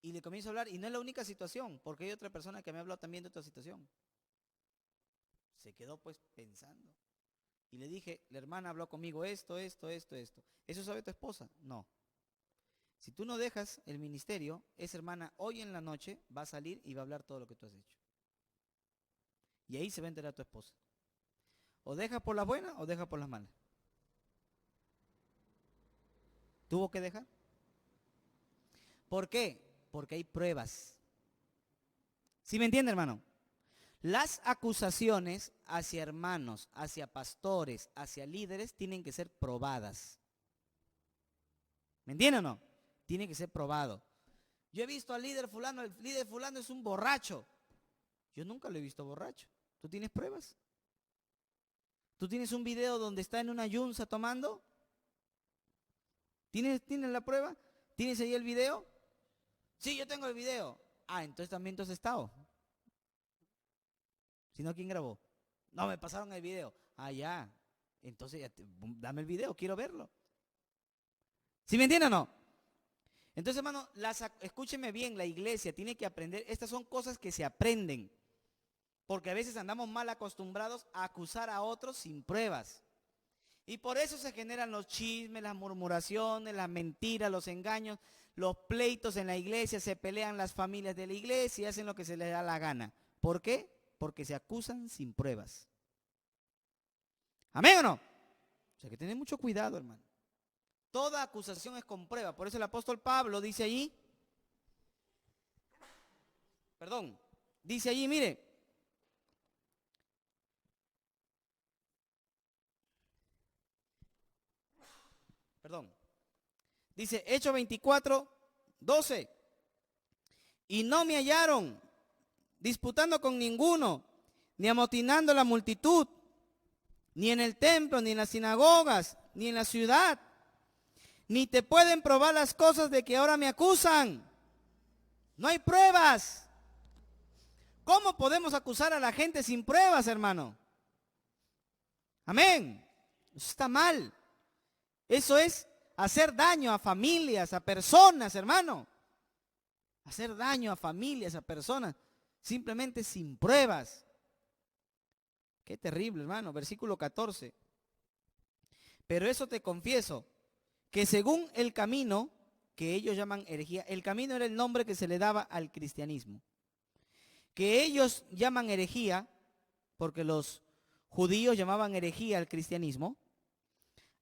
le comienzo a hablar, y no es la única situación, porque hay otra persona que me ha hablado también de otra situación. Se quedó pues pensando. Y le dije, la hermana habló conmigo esto. ¿Eso sabe tu esposa? No. Si tú no dejas el ministerio, esa hermana hoy en la noche va a salir y va a hablar todo lo que tú has hecho. Y ahí se va a enterar tu esposa. O deja por las buenas o deja por las malas. ¿Tuvo que dejar? ¿Por qué? Porque hay pruebas. ¿Sí me entiende, hermano? Las acusaciones hacia hermanos, hacia pastores, hacia líderes, tienen que ser probadas. ¿Me entiende o no? Tiene que ser probado. Yo he visto al líder fulano, el líder fulano es un borracho. Yo nunca lo he visto borracho. ¿Tú tienes pruebas? ¿Tú tienes un video donde está en una yunza tomando? ¿Tienes la prueba? ¿Tienes ahí el video? Sí, yo tengo el video. Entonces también tú has estado. Si no, ¿quién grabó? No, me pasaron el video. Ya. Entonces, dame el video, quiero verlo. ¿Sí me entienden o no? Entonces, hermano, escúcheme bien, la iglesia tiene que aprender. Estas son cosas que se aprenden. Porque a veces andamos mal acostumbrados a acusar a otros sin pruebas. Y por eso se generan los chismes, las murmuraciones, las mentiras, los engaños, los pleitos en la iglesia, se pelean las familias de la iglesia y hacen lo que se les da la gana. ¿Por qué? Porque se acusan sin pruebas. ¿Amén o no? O sea, hay que tener mucho cuidado, hermano. Toda acusación es con prueba. Por eso el apóstol Pablo dice allí, mire, dice Hechos 24:12, y no me hallaron disputando con ninguno, ni amotinando la multitud, ni en el templo, ni en las sinagogas, ni en la ciudad. Ni te pueden probar las cosas de que ahora me acusan. No hay pruebas. ¿Cómo podemos acusar a la gente sin pruebas, hermano? Amén. Eso está mal. Eso es hacer daño a familias, a personas, hermano. Hacer daño a familias, a personas, simplemente sin pruebas. Qué terrible, hermano. Versículo 14. Pero eso te confieso, que según el camino que ellos llaman herejía, el camino era el nombre que se le daba al cristianismo, que ellos llaman herejía, porque los judíos llamaban herejía al cristianismo,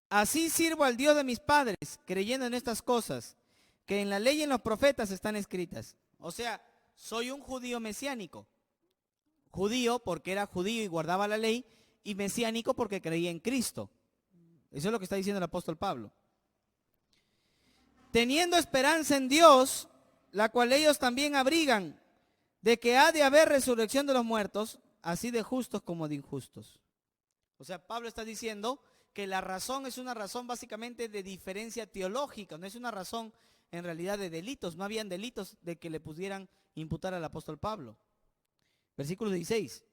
así sirvo al Dios de mis padres, creyendo en estas cosas, que en la ley y en los profetas están escritas. O sea, soy un judío mesiánico. Judío porque era judío y guardaba la ley, y mesiánico porque creía en Cristo. Eso es lo que está diciendo el apóstol Pablo. Teniendo esperanza en Dios, la cual ellos también abrigan, de que ha de haber resurrección de los muertos, así de justos como de injustos. O sea, Pablo está diciendo que la razón es una razón básicamente de diferencia teológica, no es una razón en realidad de delitos, no habían delitos de que le pudieran imputar al apóstol Pablo. Versículo 16.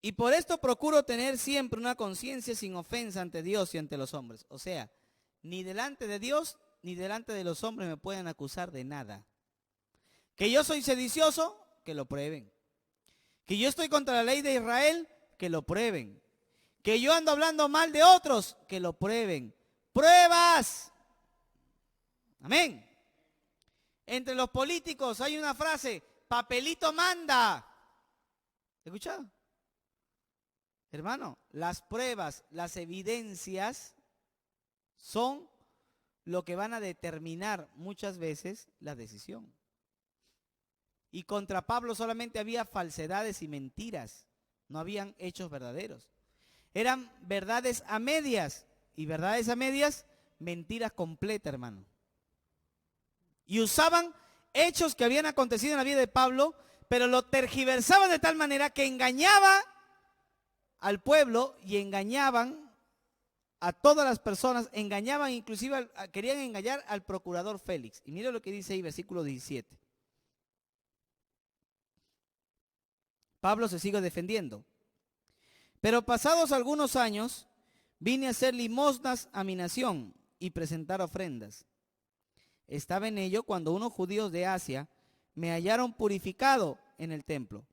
Y por esto procuro tener siempre una conciencia sin ofensa ante Dios y ante los hombres. O sea, ni delante de Dios ni delante de los hombres me pueden acusar de nada. Que yo soy sedicioso, que lo prueben. Que yo estoy contra la ley de Israel, que lo prueben. Que yo ando hablando mal de otros, que lo prueben. ¡Pruebas! Amén. Entre los políticos hay una frase, papelito manda. ¿Escuchado? Hermano, las pruebas, las evidencias son lo que van a determinar muchas veces la decisión. Y contra Pablo solamente había falsedades y mentiras, no habían hechos verdaderos. Eran verdades a medias, y verdades a medias, mentiras completas, hermano. Y usaban hechos que habían acontecido en la vida de Pablo, pero lo tergiversaban de tal manera que engañaba al pueblo y engañaban a todas las personas, engañaban inclusive, querían engañar al procurador Félix. Y mire lo que dice ahí, versículo 17. Pablo se sigue defendiendo. Pero pasados algunos años, vine a hacer limosnas a mi nación y presentar ofrendas. Estaba en ello cuando unos judíos de Asia me hallaron purificado en el templo.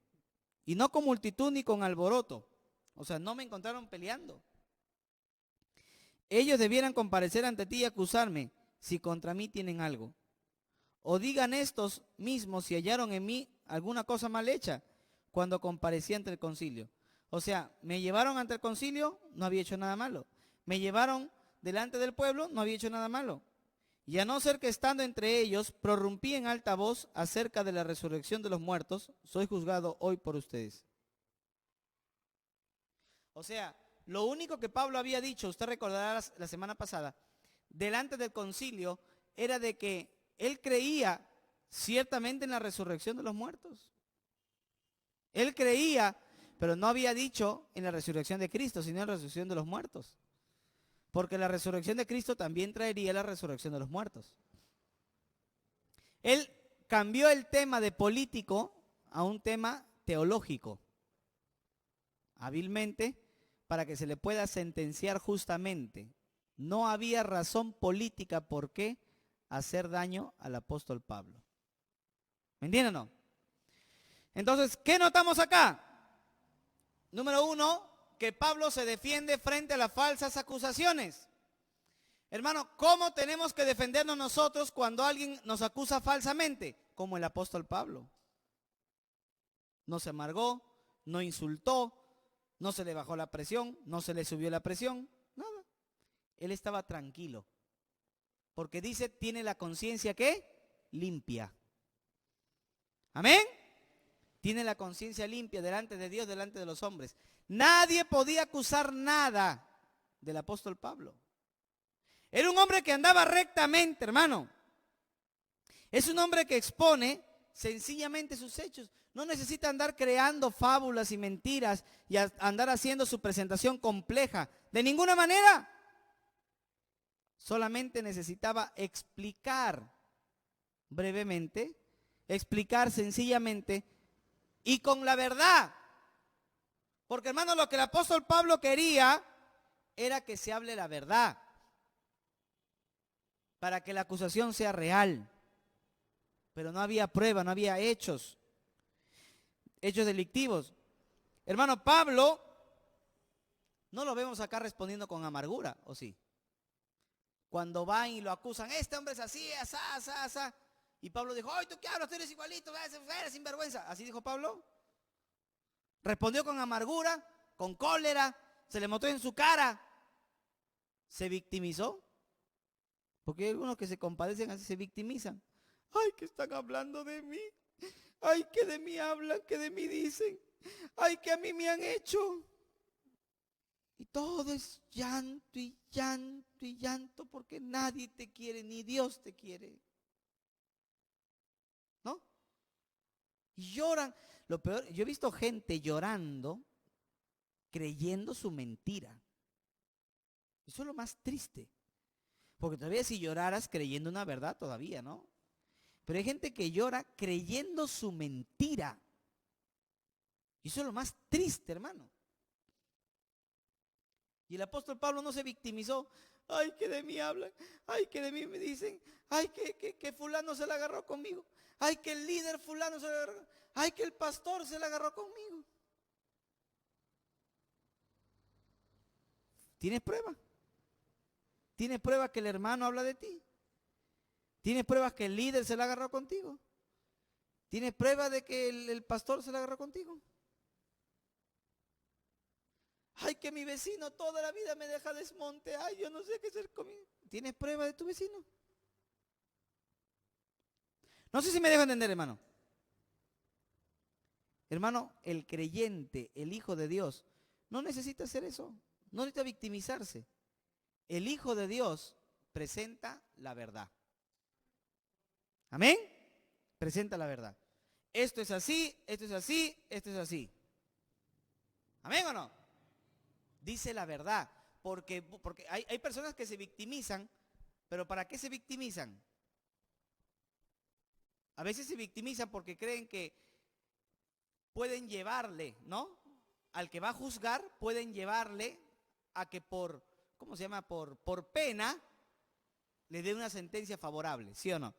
Y no con multitud ni con alboroto. O sea, no me encontraron peleando. Ellos debieran comparecer ante ti y acusarme si contra mí tienen algo. O digan estos mismos si hallaron en mí alguna cosa mal hecha cuando comparecí ante el concilio. O sea, me llevaron ante el concilio, no había hecho nada malo. Me llevaron delante del pueblo, no había hecho nada malo. Y a no ser que estando entre ellos, prorrumpí en alta voz acerca de la resurrección de los muertos, soy juzgado hoy por ustedes. O sea, lo único que Pablo había dicho, usted recordará la semana pasada, delante del concilio, era de que él creía ciertamente en la resurrección de los muertos. Él creía, pero no había dicho en la resurrección de Cristo, sino en la resurrección de los muertos. Porque la resurrección de Cristo también traería la resurrección de los muertos. Él cambió el tema de político a un tema teológico, hábilmente, para que se le pueda sentenciar justamente. No había razón política por qué hacer daño al apóstol Pablo. ¿Me entienden o no? Entonces, ¿qué notamos acá? Número uno, que Pablo se defiende frente a las falsas acusaciones. Hermano, ¿cómo tenemos que defendernos nosotros cuando alguien nos acusa falsamente? Como el apóstol Pablo. No se amargó, no insultó, no se le bajó la presión, no se le subió la presión, nada. Él estaba tranquilo. Porque dice, tiene la conciencia ¿qué? Limpia. Amén. Tiene la conciencia limpia delante de Dios, delante de los hombres. Nadie podía acusar nada del apóstol Pablo. Era un hombre que andaba rectamente, hermano. Es un hombre que expone sencillamente sus hechos. No necesita andar creando fábulas y mentiras y andar haciendo su presentación compleja. De ninguna manera. Solamente necesitaba explicar brevemente, explicar sencillamente y con la verdad. Porque, hermano, lo que el apóstol Pablo quería era que se hable la verdad. Para que la acusación sea real. Pero no había prueba, no había hechos delictivos. Hermano, Pablo no lo vemos acá respondiendo con amargura, ¿o sí? Cuando van y lo acusan, este hombre es así, asá, asá, asá. Y Pablo dijo, ¡ay, tú qué hablas! Tú eres igualito, eres sinvergüenza. Así dijo Pablo. Respondió con amargura, con cólera, se le mostró en su cara. Se victimizó. Porque hay algunos que se compadecen así, se victimizan. ¡Ay, que están hablando de mí! ¡Ay, que de mí hablan, que de mí dicen! ¡Ay, que a mí me han hecho! Y todo es llanto y llanto y llanto porque nadie te quiere, ni Dios te quiere. Y lloran. Lo peor, yo he visto gente llorando, creyendo su mentira. Eso es lo más triste. Porque todavía si lloraras creyendo una verdad, todavía, ¿no? Pero hay gente que llora creyendo su mentira. Y eso es lo más triste, hermano. Y el apóstol Pablo no se victimizó. Ay, que de mí hablan. Ay, que de mí me dicen. Ay, que fulano se la agarró conmigo. Ay, que el líder fulano se la agarró. Ay, que el pastor se la agarró conmigo. ¿Tienes prueba? ¿Tienes pruebas que el hermano habla de ti? ¿Tienes pruebas que el líder se la agarró contigo? ¿Tienes pruebas de que el pastor se la agarró contigo? Ay, que mi vecino toda la vida me deja desmonte. Ay, yo no sé qué hacer conmigo. ¿Tienes prueba de tu vecino? No sé si me dejo entender, hermano. Hermano, el creyente, el Hijo de Dios, no necesita hacer eso. No necesita victimizarse. El Hijo de Dios presenta la verdad. ¿Amén? Presenta la verdad. Esto es así, esto es así, esto es así. ¿Amén o no? Dice la verdad. Porque hay personas que se victimizan, pero ¿para qué se victimizan? A veces se victimizan porque creen que pueden llevarle, ¿no? Al que va a juzgar, pueden llevarle a que por, ¿cómo se llama? Por pena, le dé una sentencia favorable, ¿sí o no?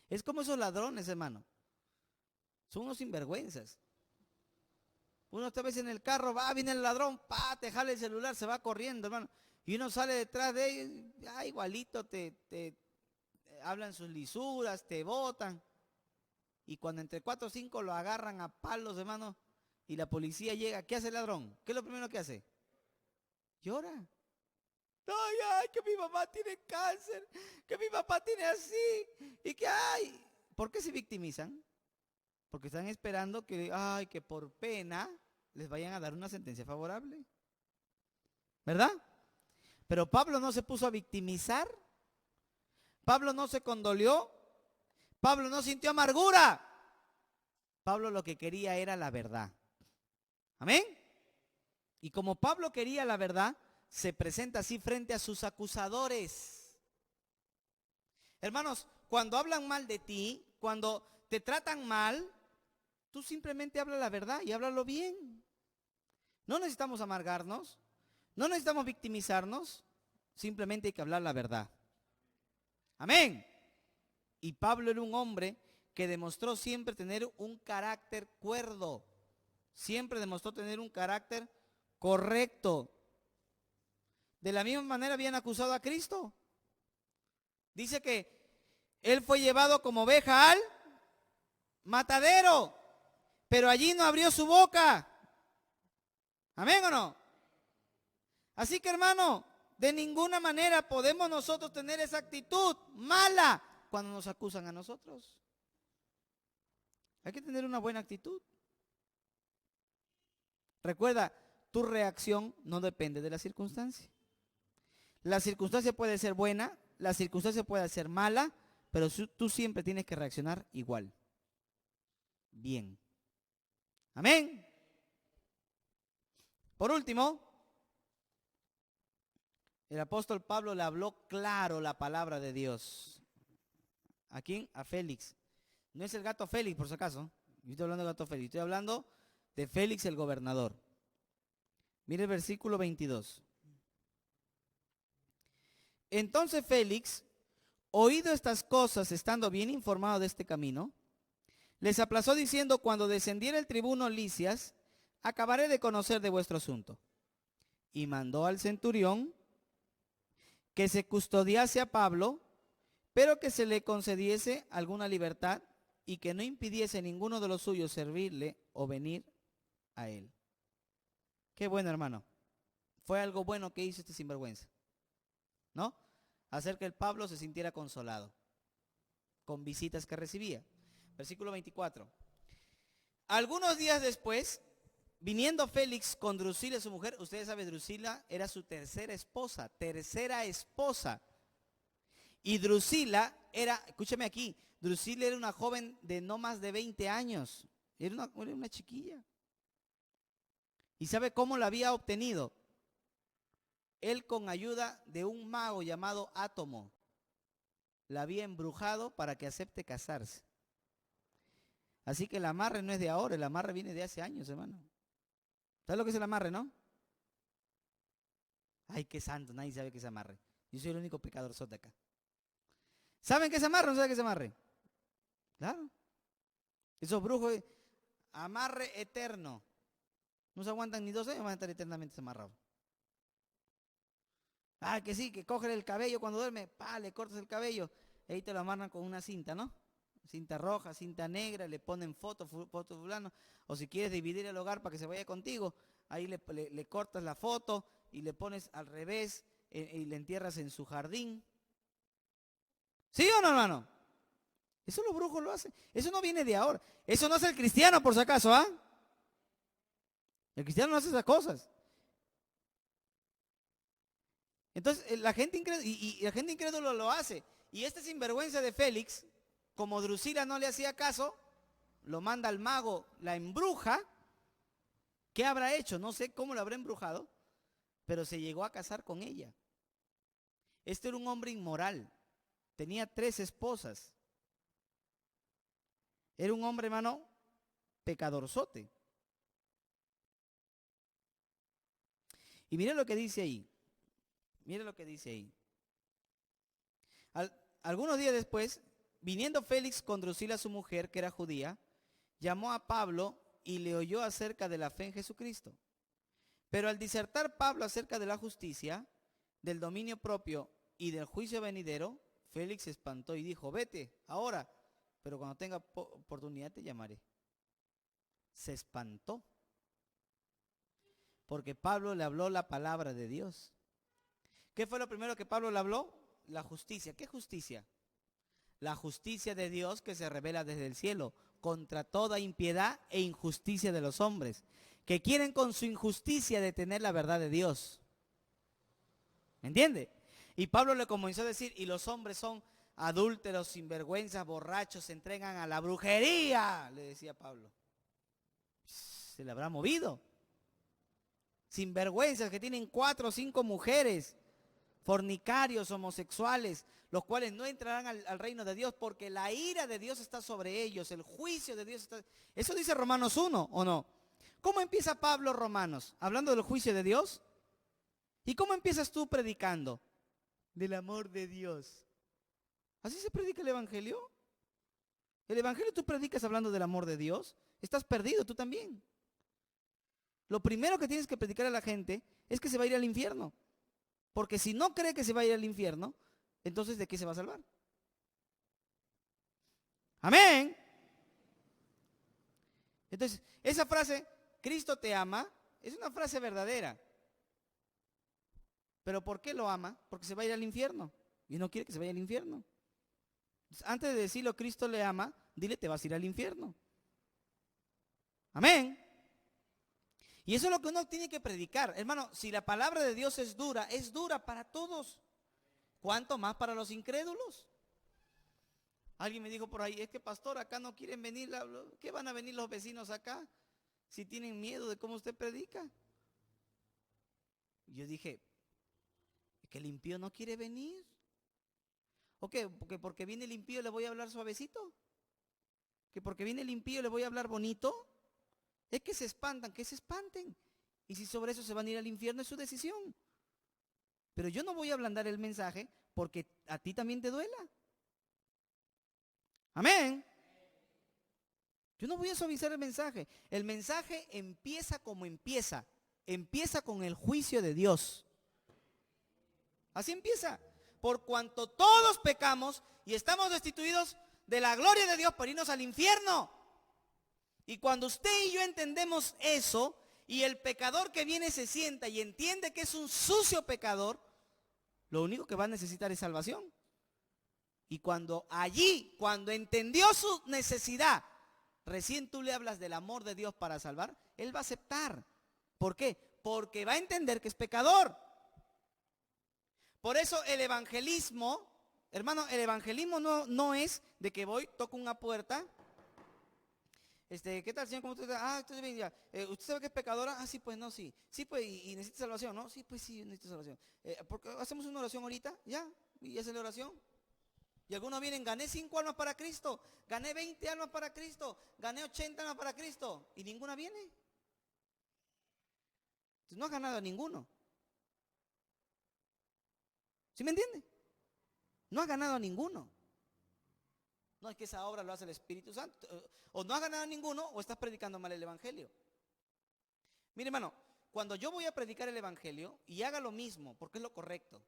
Es como esos ladrones, hermano. Son unos sinvergüenzas. Uno esta vez en el carro, viene el ladrón, te jala el celular, se va corriendo, hermano. Y uno sale detrás de ellos, igualito te hablan sus lisuras, te botan. Y cuando entre 4 o 5 lo agarran a palos, hermano, y la policía llega, ¿qué hace el ladrón? ¿Qué es lo primero que hace? Llora. Ay, que mi mamá tiene cáncer, que mi papá tiene así, y que ¿por qué se victimizan? Porque están esperando que por pena les vayan a dar una sentencia favorable. ¿Verdad? Pero Pablo no se puso a victimizar. Pablo no se condolió. Pablo no sintió amargura. Pablo lo que quería era la verdad. ¿Amén? Y como Pablo quería la verdad, se presenta así frente a sus acusadores. Hermanos, cuando hablan mal de ti, cuando te tratan mal, tú simplemente habla la verdad y háblalo bien. No necesitamos amargarnos, no necesitamos victimizarnos, simplemente hay que hablar la verdad. Amén. Y Pablo era un hombre que demostró siempre tener un carácter cuerdo, siempre demostró tener un carácter correcto. De la misma manera habían acusado a Cristo. Dice que él fue llevado como oveja al matadero, pero allí no abrió su boca. ¿Amén o no? Así que, hermano, de ninguna manera podemos nosotros tener esa actitud mala cuando nos acusan a nosotros. Hay que tener una buena actitud. Recuerda, tu reacción no depende de la circunstancia. La circunstancia puede ser buena, la circunstancia puede ser mala, pero tú siempre tienes que reaccionar igual. Bien. Amén. Por último, el apóstol Pablo le habló claro la palabra de Dios. ¿A quién? A Félix. No es el gato Félix, por si acaso. Yo estoy hablando del gato Félix. Estoy hablando de Félix el gobernador. Mire el versículo 22. Entonces Félix, oído estas cosas, estando bien informado de este camino, les aplazó diciendo: cuando descendiera el tribuno Lisias, acabaré de conocer de vuestro asunto. Y mandó al centurión que se custodiase a Pablo, pero que se le concediese alguna libertad y que no impidiese a ninguno de los suyos servirle o venir a él. Qué bueno, hermano. Fue algo bueno que hizo este sinvergüenza, ¿no? Hacer que el Pablo se sintiera consolado con visitas que recibía. Versículo 24. Algunos días después, viniendo Félix con Drusila, su mujer, ustedes saben, Drusila era su tercera esposa. Y Drusila escúchame aquí, Drusila era una joven de no más de 20 años. Era una chiquilla. ¿Y sabe cómo la había obtenido? Él, con ayuda de un mago llamado Átomo, la había embrujado para que acepte casarse. Así que el amarre no es de ahora, el amarre viene de hace años, hermano. ¿Sabes lo que es el amarre, no? Ay, qué santo, nadie sabe qué es amarre. Yo soy el único pecador de acá. ¿Saben qué es amarre o no saben qué es amarre? Claro. Esos brujos, amarre eterno. No se aguantan ni 2 años, van a estar eternamente amarrados. Ah, que sí, que coge el cabello cuando duerme, le cortas el cabello. Ahí te lo amarran con una cinta, ¿no? Cinta roja, cinta negra, le ponen foto fulano. O si quieres dividir el hogar para que se vaya contigo, ahí le cortas la foto y le pones al revés y le entierras en su jardín. ¿Sí o no, hermano? Eso los brujos lo hacen. Eso no viene de ahora. Eso no es el cristiano, por si acaso, ¿ah? El cristiano no hace esas cosas. Entonces, la gente incrédula lo hace. Y este sinvergüenza de Félix, como Drusila no le hacía caso, lo manda al mago, la embruja. ¿Qué habrá hecho? No sé cómo lo habrá embrujado, pero se llegó a casar con ella. Este era un hombre inmoral. Tenía 3 esposas. Era un hombre, hermano, pecadorzote. Y mire lo que dice ahí. Mire lo que dice ahí. Algunos días después, viniendo Félix con Drusila, su mujer, que era judía, llamó a Pablo y le oyó acerca de la fe en Jesucristo. Pero al disertar Pablo acerca de la justicia, del dominio propio y del juicio venidero, Félix se espantó y dijo: vete ahora, pero cuando tenga oportunidad te llamaré. Se espantó, porque Pablo le habló la palabra de Dios. ¿Qué fue lo primero que Pablo le habló? La justicia. ¿Qué justicia? La justicia de Dios que se revela desde el cielo contra toda impiedad e injusticia de los hombres, que quieren con su injusticia detener la verdad de Dios. ¿Me entiende? Y Pablo le comenzó a decir: y los hombres son adúlteros, sinvergüenzas, borrachos, se entregan a la brujería, le decía Pablo. Se le habrá movido. Sinvergüenzas que tienen 4 o 5 mujeres, fornicarios, homosexuales, los cuales no entrarán al reino de Dios, porque la ira de Dios está sobre ellos, el juicio de Dios está... Eso dice Romanos 1, ¿o no? ¿Cómo empieza Pablo Romanos? Hablando del juicio de Dios. ¿Y cómo empiezas tú predicando? Del amor de Dios. ¿Así se predica el evangelio? ¿El evangelio tú predicas hablando del amor de Dios? Estás perdido tú también. Lo primero que tienes que predicar a la gente es que se va a ir al infierno. Porque si no cree que se va a ir al infierno, entonces ¿de qué se va a salvar? Amén. Entonces, esa frase, Cristo te ama, es una frase verdadera. ¿Pero por qué lo ama? Porque se va a ir al infierno. Y no quiere que se vaya al infierno. Entonces, antes de decirlo, Cristo le ama, dile: te vas a ir al infierno. Amén. Y eso es lo que uno tiene que predicar. Hermano, si la palabra de Dios es dura para todos. ¿Cuánto más para los incrédulos? Alguien me dijo por ahí: es que pastor, acá no quieren venir, ¿qué van a venir los vecinos acá? Si tienen miedo de cómo usted predica. Yo dije: ¿es que el impío no quiere venir? ¿O qué? ¿Porque viene el impío le voy a hablar suavecito? ¿Que porque viene el impío le voy a hablar bonito? Es que se espantan, que se espanten. Y si sobre eso se van a ir al infierno, es su decisión. Pero yo no voy a ablandar el mensaje porque a ti también te duela. Amén. Yo no voy a suavizar el mensaje. El mensaje empieza como empieza. Empieza con el juicio de Dios. Así empieza. Por cuanto todos pecamos y estamos destituidos de la gloria de Dios para irnos al infierno. Y cuando usted y yo entendemos eso, y el pecador que viene se sienta y entiende que es un sucio pecador, lo único que va a necesitar es salvación. Y cuando entendió su necesidad, recién tú le hablas del amor de Dios para salvar, él va a aceptar. ¿Por qué? Porque va a entender que es pecador. Por eso el evangelismo, Hermano, el evangelismo no es de que voy, toco una puerta. ¿Qué tal, señor? ¿Cómo usted está? Ah, estoy bien, ya. ¿Usted sabe que es pecadora? Ah, sí, pues no, sí. Sí, pues, y necesita salvación, ¿no? Sí, pues sí, necesito salvación. Porque hacemos una oración ahorita, ya, y hace la oración. Y algunos vienen, gané 5 almas para Cristo, gané 20 almas para Cristo, gané 80 almas para Cristo, y ninguna viene. Entonces no has ganado a ninguno. ¿Sí me entiende? No has ganado a ninguno. No es que esa obra lo hace el Espíritu Santo. O no has ganado a ninguno o estás predicando mal el Evangelio. Mire, hermano, cuando yo voy a predicar el Evangelio y haga lo mismo, porque es lo correcto.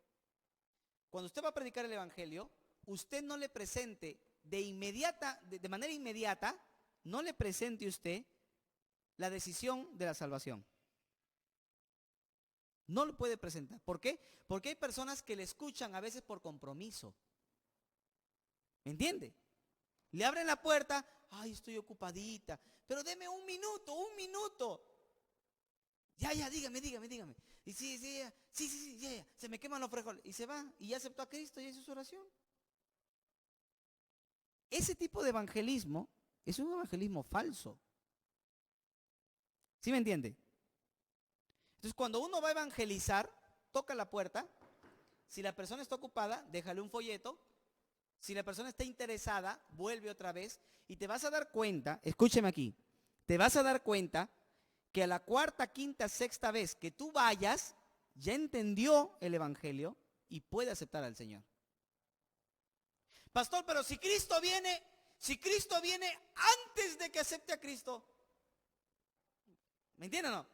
Cuando usted va a predicar el Evangelio, usted no le presente de manera inmediata, no le presente usted la decisión de la salvación. No lo puede presentar. ¿Por qué? Porque hay personas que le escuchan a veces por compromiso. ¿Me entiende? Le abren la puerta, ay, estoy ocupadita, pero deme un minuto. Ya, dígame. Y sí, ya, se me queman los frijoles. Y se va, y ya aceptó a Cristo y hizo su oración. Ese tipo de evangelismo es un evangelismo falso. ¿Sí me entiende? Entonces, cuando uno va a evangelizar, toca la puerta. Si la persona está ocupada, déjale un folleto. Si la persona está interesada, vuelve otra vez y te vas a dar cuenta, escúcheme aquí, te vas a dar cuenta que a la cuarta, quinta, sexta vez que tú vayas, ya entendió el evangelio y puede aceptar al Señor. Pastor, pero si Cristo viene antes de que acepte a Cristo, ¿me entienden o no?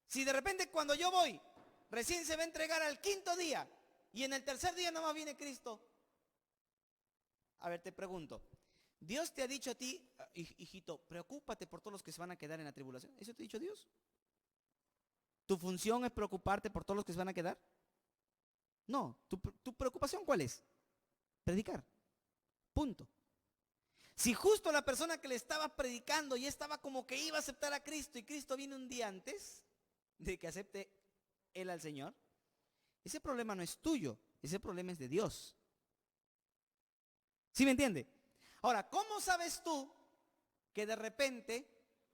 Si de repente cuando yo voy, recién se va a entregar al quinto día y en el tercer día nomás viene Cristo. A ver, te pregunto, ¿Dios te ha dicho a ti, hijito, preocúpate por todos los que se van a quedar en la tribulación? ¿Eso te ha dicho Dios? ¿Tu función es preocuparte por todos los que se van a quedar? No, ¿tu preocupación cuál es? Predicar. Punto. Si justo la persona que le estaba predicando ya estaba como que iba a aceptar a Cristo y Cristo viene un día antes de que acepte él al Señor, ese problema no es tuyo, ese problema es de Dios. ¿Sí me entiende? Ahora, ¿cómo sabes tú que de repente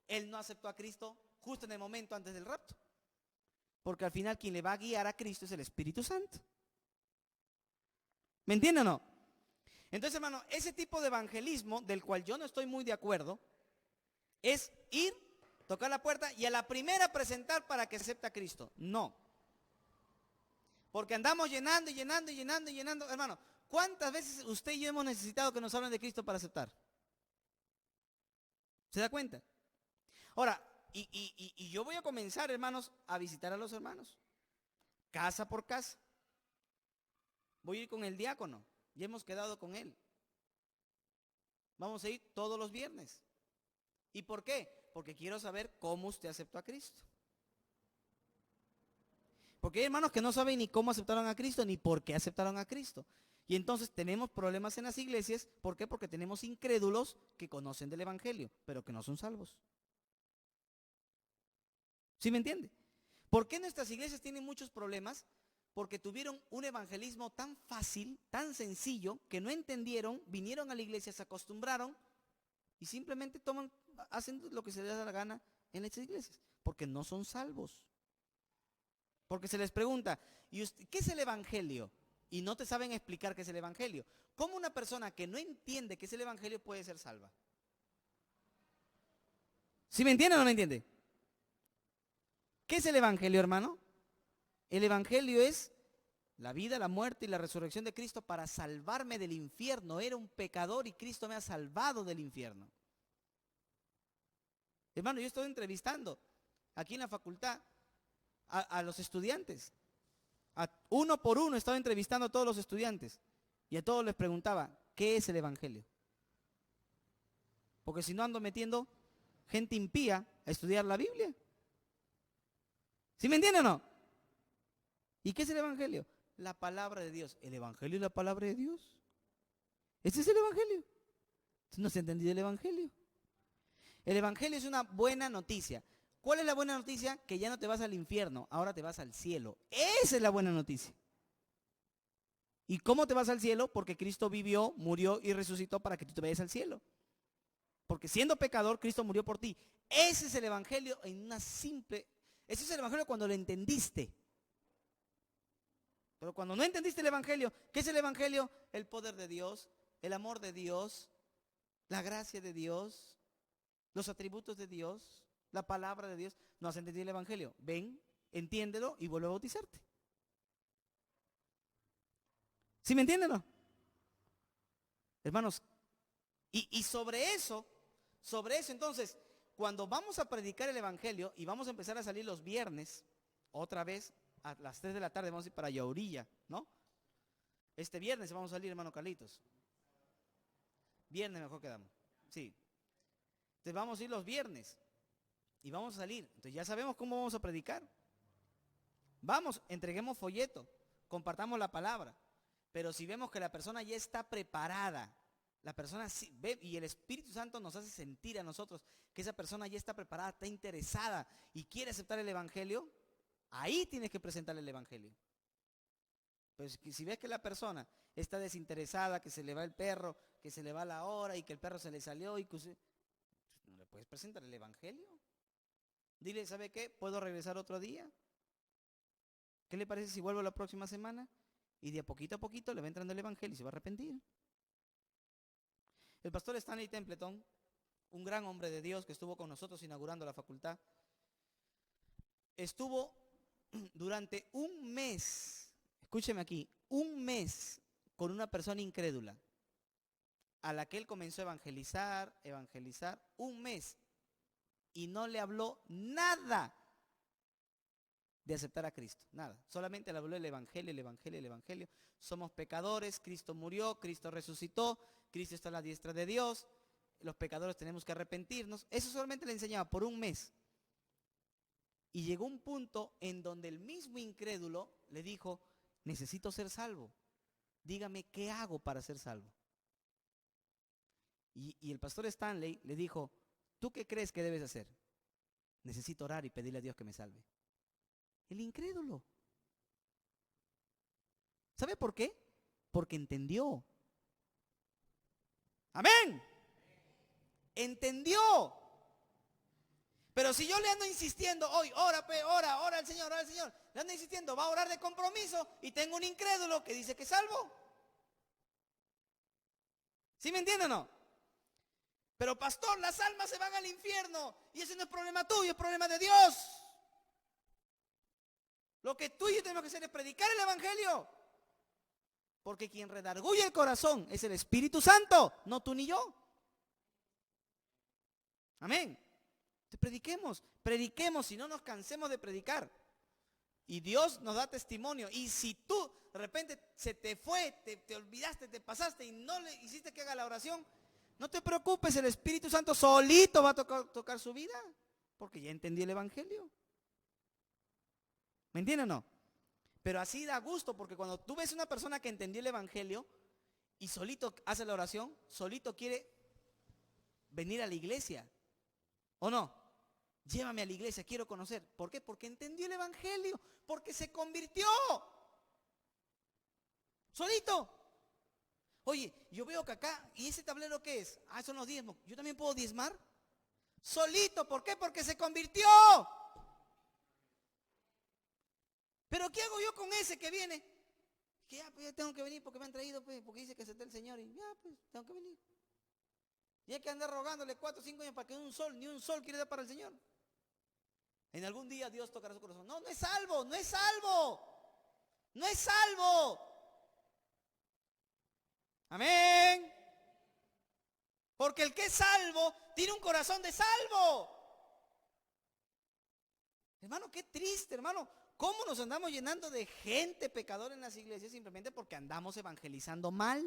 él no aceptó a Cristo justo en el momento antes del rapto? Porque al final quien le va a guiar a Cristo es el Espíritu Santo. ¿Me entiende o no? Entonces, hermano, ese tipo de evangelismo, del cual yo no estoy muy de acuerdo, es ir, tocar la puerta y a la primera presentar para que acepte a Cristo. No. Porque andamos llenando. Hermano, ¿cuántas veces usted y yo hemos necesitado que nos hablen de Cristo para aceptar? ¿Se da cuenta? Ahora, y yo voy a comenzar, hermanos, a visitar a los hermanos. Casa por casa. Voy a ir con el diácono. Ya hemos quedado con él. Vamos a ir todos los viernes. ¿Y por qué? Porque quiero saber cómo usted aceptó a Cristo. Porque hay hermanos que no saben ni cómo aceptaron a Cristo, ni por qué aceptaron a Cristo. Y entonces tenemos problemas en las iglesias. ¿Por qué? Porque tenemos incrédulos que conocen del Evangelio, pero que no son salvos. ¿Sí me entiende? ¿Por qué nuestras iglesias tienen muchos problemas? Porque tuvieron un evangelismo tan fácil, tan sencillo, que no entendieron, vinieron a la iglesia, se acostumbraron y simplemente hacen lo que se les da la gana en las iglesias, porque no son salvos. Porque se les pregunta, ¿y usted, qué es el evangelio? Y no te saben explicar qué es el evangelio. ¿Cómo una persona que no entiende qué es el evangelio puede ser salva? ¿Sí me entiende o no me entiende? ¿Qué es el evangelio, hermano? El evangelio es la vida, la muerte y la resurrección de Cristo para salvarme del infierno. Era un pecador y Cristo me ha salvado del infierno. Hermano, yo estoy entrevistando aquí en la facultad a los estudiantes. Uno por uno estaba entrevistando a todos los estudiantes y a todos les preguntaba, ¿qué es el evangelio? Porque si no ando metiendo gente impía a estudiar la Biblia. ¿Sí me entienden o no? ¿Y qué es el evangelio? La palabra de Dios. ¿El evangelio es la palabra de Dios? ¿Ese es el evangelio? No se ha entendido el evangelio. El evangelio es una buena noticia. ¿Cuál es la buena noticia? Que ya no te vas al infierno, ahora te vas al cielo. Esa es la buena noticia. ¿Y cómo te vas al cielo? Porque Cristo vivió, murió y resucitó para que tú te vayas al cielo. Porque siendo pecador, Cristo murió por ti. Ese es el evangelio en una simple... Ese es el evangelio cuando lo entendiste. Pero cuando no entendiste el evangelio, ¿qué es el evangelio? El poder de Dios, el amor de Dios, la gracia de Dios, los atributos de Dios, la palabra de Dios. No has entendido el evangelio. Ven, entiéndelo y vuelve a bautizarte. ¿Sí me entienden o no? Hermanos, y sobre eso entonces, cuando vamos a predicar el evangelio y vamos a empezar a salir los viernes, otra vez a las 3 de la tarde vamos a ir para Yaurilla, ¿no? Este viernes vamos a salir, hermano Carlitos. Viernes mejor quedamos, sí. Entonces vamos a ir los viernes y vamos a salir. Entonces ya sabemos cómo vamos a predicar. Vamos, entreguemos folleto, compartamos la palabra. Pero si vemos que la persona ya está preparada, la persona sí ve, y el Espíritu Santo nos hace sentir a nosotros que esa persona ya está preparada, está interesada y quiere aceptar el evangelio, ahí tienes que presentarle el evangelio. Pues si ves que la persona está desinteresada, que se le va el perro, que se le va la hora y que el perro se le salió y que no le puedes presentar el evangelio. Dile, ¿sabe qué? ¿Puedo regresar otro día? ¿Qué le parece si vuelvo la próxima semana? Y de a poquito le va entrando el evangelio y se va a arrepentir. El pastor Stanley Templeton, un gran hombre de Dios que estuvo con nosotros inaugurando la facultad, estuvo durante un mes, escúcheme aquí, un mes con una persona incrédula a la que él comenzó a evangelizar, un mes, y no le habló nada de aceptar a Cristo, nada, solamente le habló el evangelio. Somos pecadores, Cristo murió, Cristo resucitó, Cristo está a la diestra de Dios, los pecadores tenemos que arrepentirnos. Eso solamente le enseñaba por un mes. Y llegó un punto en donde el mismo incrédulo le dijo, necesito ser salvo, dígame qué hago para ser salvo. Y el pastor Stanley le dijo, ¿tú qué crees que debes hacer? Necesito orar y pedirle a Dios que me salve. El incrédulo. ¿Sabe por qué? Porque entendió. Amén. Entendió. Pero si yo le ando insistiendo hoy, ora al Señor, le ando insistiendo, va a orar de compromiso y tengo un incrédulo que dice que es salvo. ¿Sí me entienden o no? Pero pastor, las almas se van al infierno y ese no es problema tuyo, es problema de Dios. Lo que tú y yo tenemos que hacer es predicar el evangelio. Porque quien redarguye el corazón es el Espíritu Santo, no tú ni yo. Amén. Entonces prediquemos y no nos cansemos de predicar. Y Dios nos da testimonio. Y si tú de repente se te fue, te olvidaste, te pasaste y no le hiciste que haga la oración, no te preocupes, el Espíritu Santo solito va a tocar su vida. Porque ya entendí el evangelio. ¿Me entienden o no? Pero así da gusto, porque cuando tú ves una persona que entendió el evangelio y solito hace la oración, solito quiere venir a la iglesia, ¿o no? Llévame a la iglesia, quiero conocer. ¿Por qué? Porque entendió el evangelio, porque se convirtió. Solito. Oye, yo veo que acá, ¿y ese tablero qué es? Ah, son los diezmos. ¿Yo también puedo diezmar? Solito, ¿por qué? Porque se convirtió. Pero ¿qué hago yo con ese que viene? Que ya, pues ya tengo que venir porque me han traído, pues, porque dice que acepté el Señor y ya, pues, tengo que venir. Y hay que andar rogándole 4 o 5 años para que ni un sol quiere dar para el Señor. En algún día Dios tocará su corazón. No, no es salvo, no es salvo. No es salvo. Amén. Porque el que es salvo tiene un corazón de salvo. Hermano, qué triste, hermano. ¿Cómo nos andamos llenando de gente pecadora en las iglesias simplemente porque andamos evangelizando mal?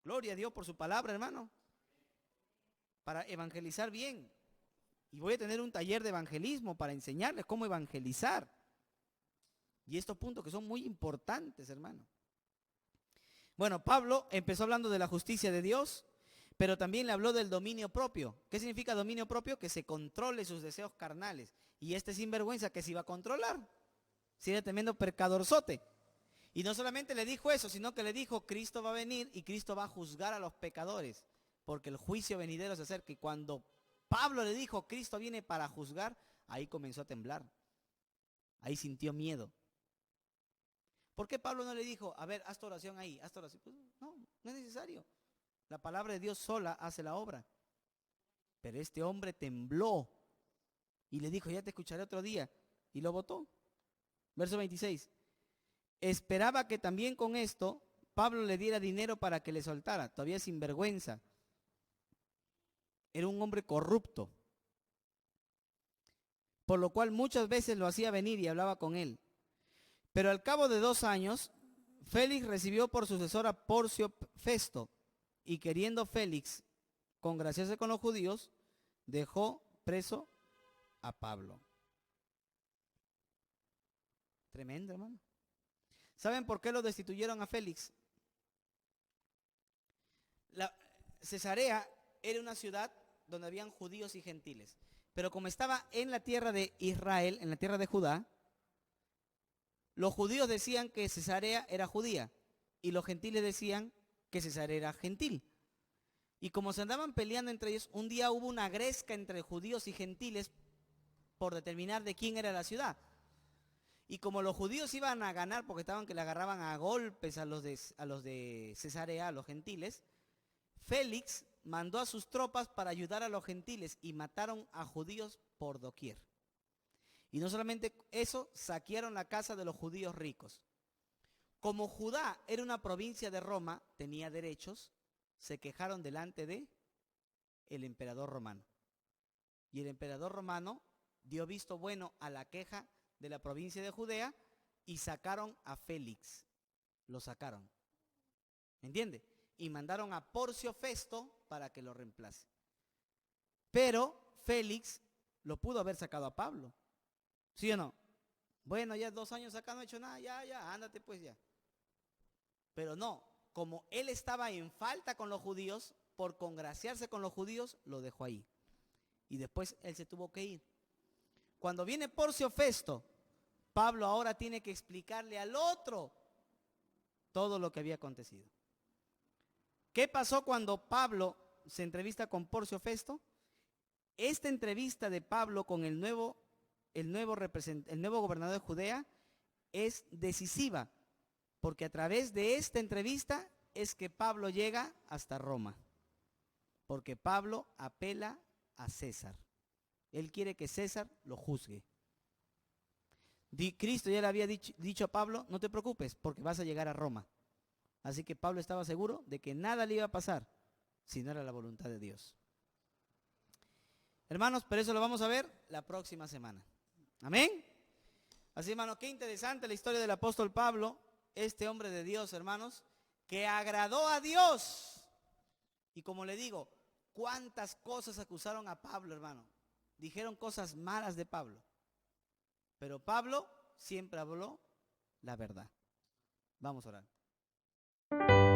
Gloria a Dios por su palabra, hermano. Para evangelizar bien. Y voy a tener un taller de evangelismo para enseñarles cómo evangelizar. Y estos puntos que son muy importantes, hermano. Bueno, Pablo empezó hablando de la justicia de Dios, pero también le habló del dominio propio. ¿Qué significa dominio propio? Que se controle sus deseos carnales. Y este sinvergüenza que se iba a controlar. Si era tremendo pecadorzote. Y no solamente le dijo eso, sino que le dijo, Cristo va a venir y Cristo va a juzgar a los pecadores, porque el juicio venidero se acerca. Y cuando Pablo le dijo, Cristo viene para juzgar, ahí comenzó a temblar. Ahí sintió miedo. ¿Por qué Pablo no le dijo, a ver, haz tu oración ahí, haz tu oración? Pues no, no es necesario. La palabra de Dios sola hace la obra. Pero este hombre tembló y le dijo, ya te escucharé otro día. Y lo votó. Verso 26. Esperaba que también con esto Pablo le diera dinero para que le soltara, todavía sin vergüenza. Era un hombre corrupto, por lo cual muchas veces lo hacía venir y hablaba con él. Pero al cabo de 2 años, Félix recibió por sucesor a Porcio Festo, y queriendo Félix congraciarse con los judíos, dejó preso a Pablo. Tremendo, hermano. ¿Saben por qué lo destituyeron a Félix? Cesarea era una ciudad donde habían judíos y gentiles. Pero como estaba en la tierra de Israel, en la tierra de Judá, los judíos decían que Cesarea era judía y los gentiles decían que Cesarea era gentil. Y como se andaban peleando entre ellos, un día hubo una gresca entre judíos y gentiles por determinar de quién era la ciudad. Y como los judíos iban a ganar porque estaban que le agarraban a golpes a los de Cesarea, a los gentiles, Félix mandó a sus tropas para ayudar a los gentiles y mataron a judíos por doquier. Y no solamente eso, saquearon la casa de los judíos ricos. Como Judá era una provincia de Roma, tenía derechos, se quejaron delante de el emperador romano. Y el emperador romano dio visto bueno a la queja de la provincia de Judea y sacaron a Félix. Lo sacaron. ¿Entiende? Y mandaron a Porcio Festo para que lo reemplace. Pero Félix lo pudo haber sacado a Pablo. ¿Sí o no? Bueno, ya 2 años acá no he hecho nada, ya, ándate pues ya. Pero no, como él estaba en falta con los judíos, por congraciarse con los judíos, lo dejó ahí. Y después él se tuvo que ir. Cuando viene Porcio Festo, Pablo ahora tiene que explicarle al otro todo lo que había acontecido. ¿Qué pasó cuando Pablo se entrevista con Porcio Festo? Esta entrevista de Pablo con el nuevo gobernador de Judea es decisiva, porque a través de esta entrevista es que Pablo llega hasta Roma, porque Pablo apela a César. Él quiere que César lo juzgue. Cristo ya le había dicho a Pablo, no te preocupes, porque vas a llegar a Roma. Así que Pablo estaba seguro de que nada le iba a pasar si no era la voluntad de Dios. Hermanos, pero eso lo vamos a ver la próxima semana. Amén. Así, hermanos, qué interesante la historia del apóstol Pablo, este hombre de Dios, hermanos, que agradó a Dios. Y como le digo, cuántas cosas acusaron a Pablo, hermano. Dijeron cosas malas de Pablo. Pero Pablo siempre habló la verdad. Vamos a orar.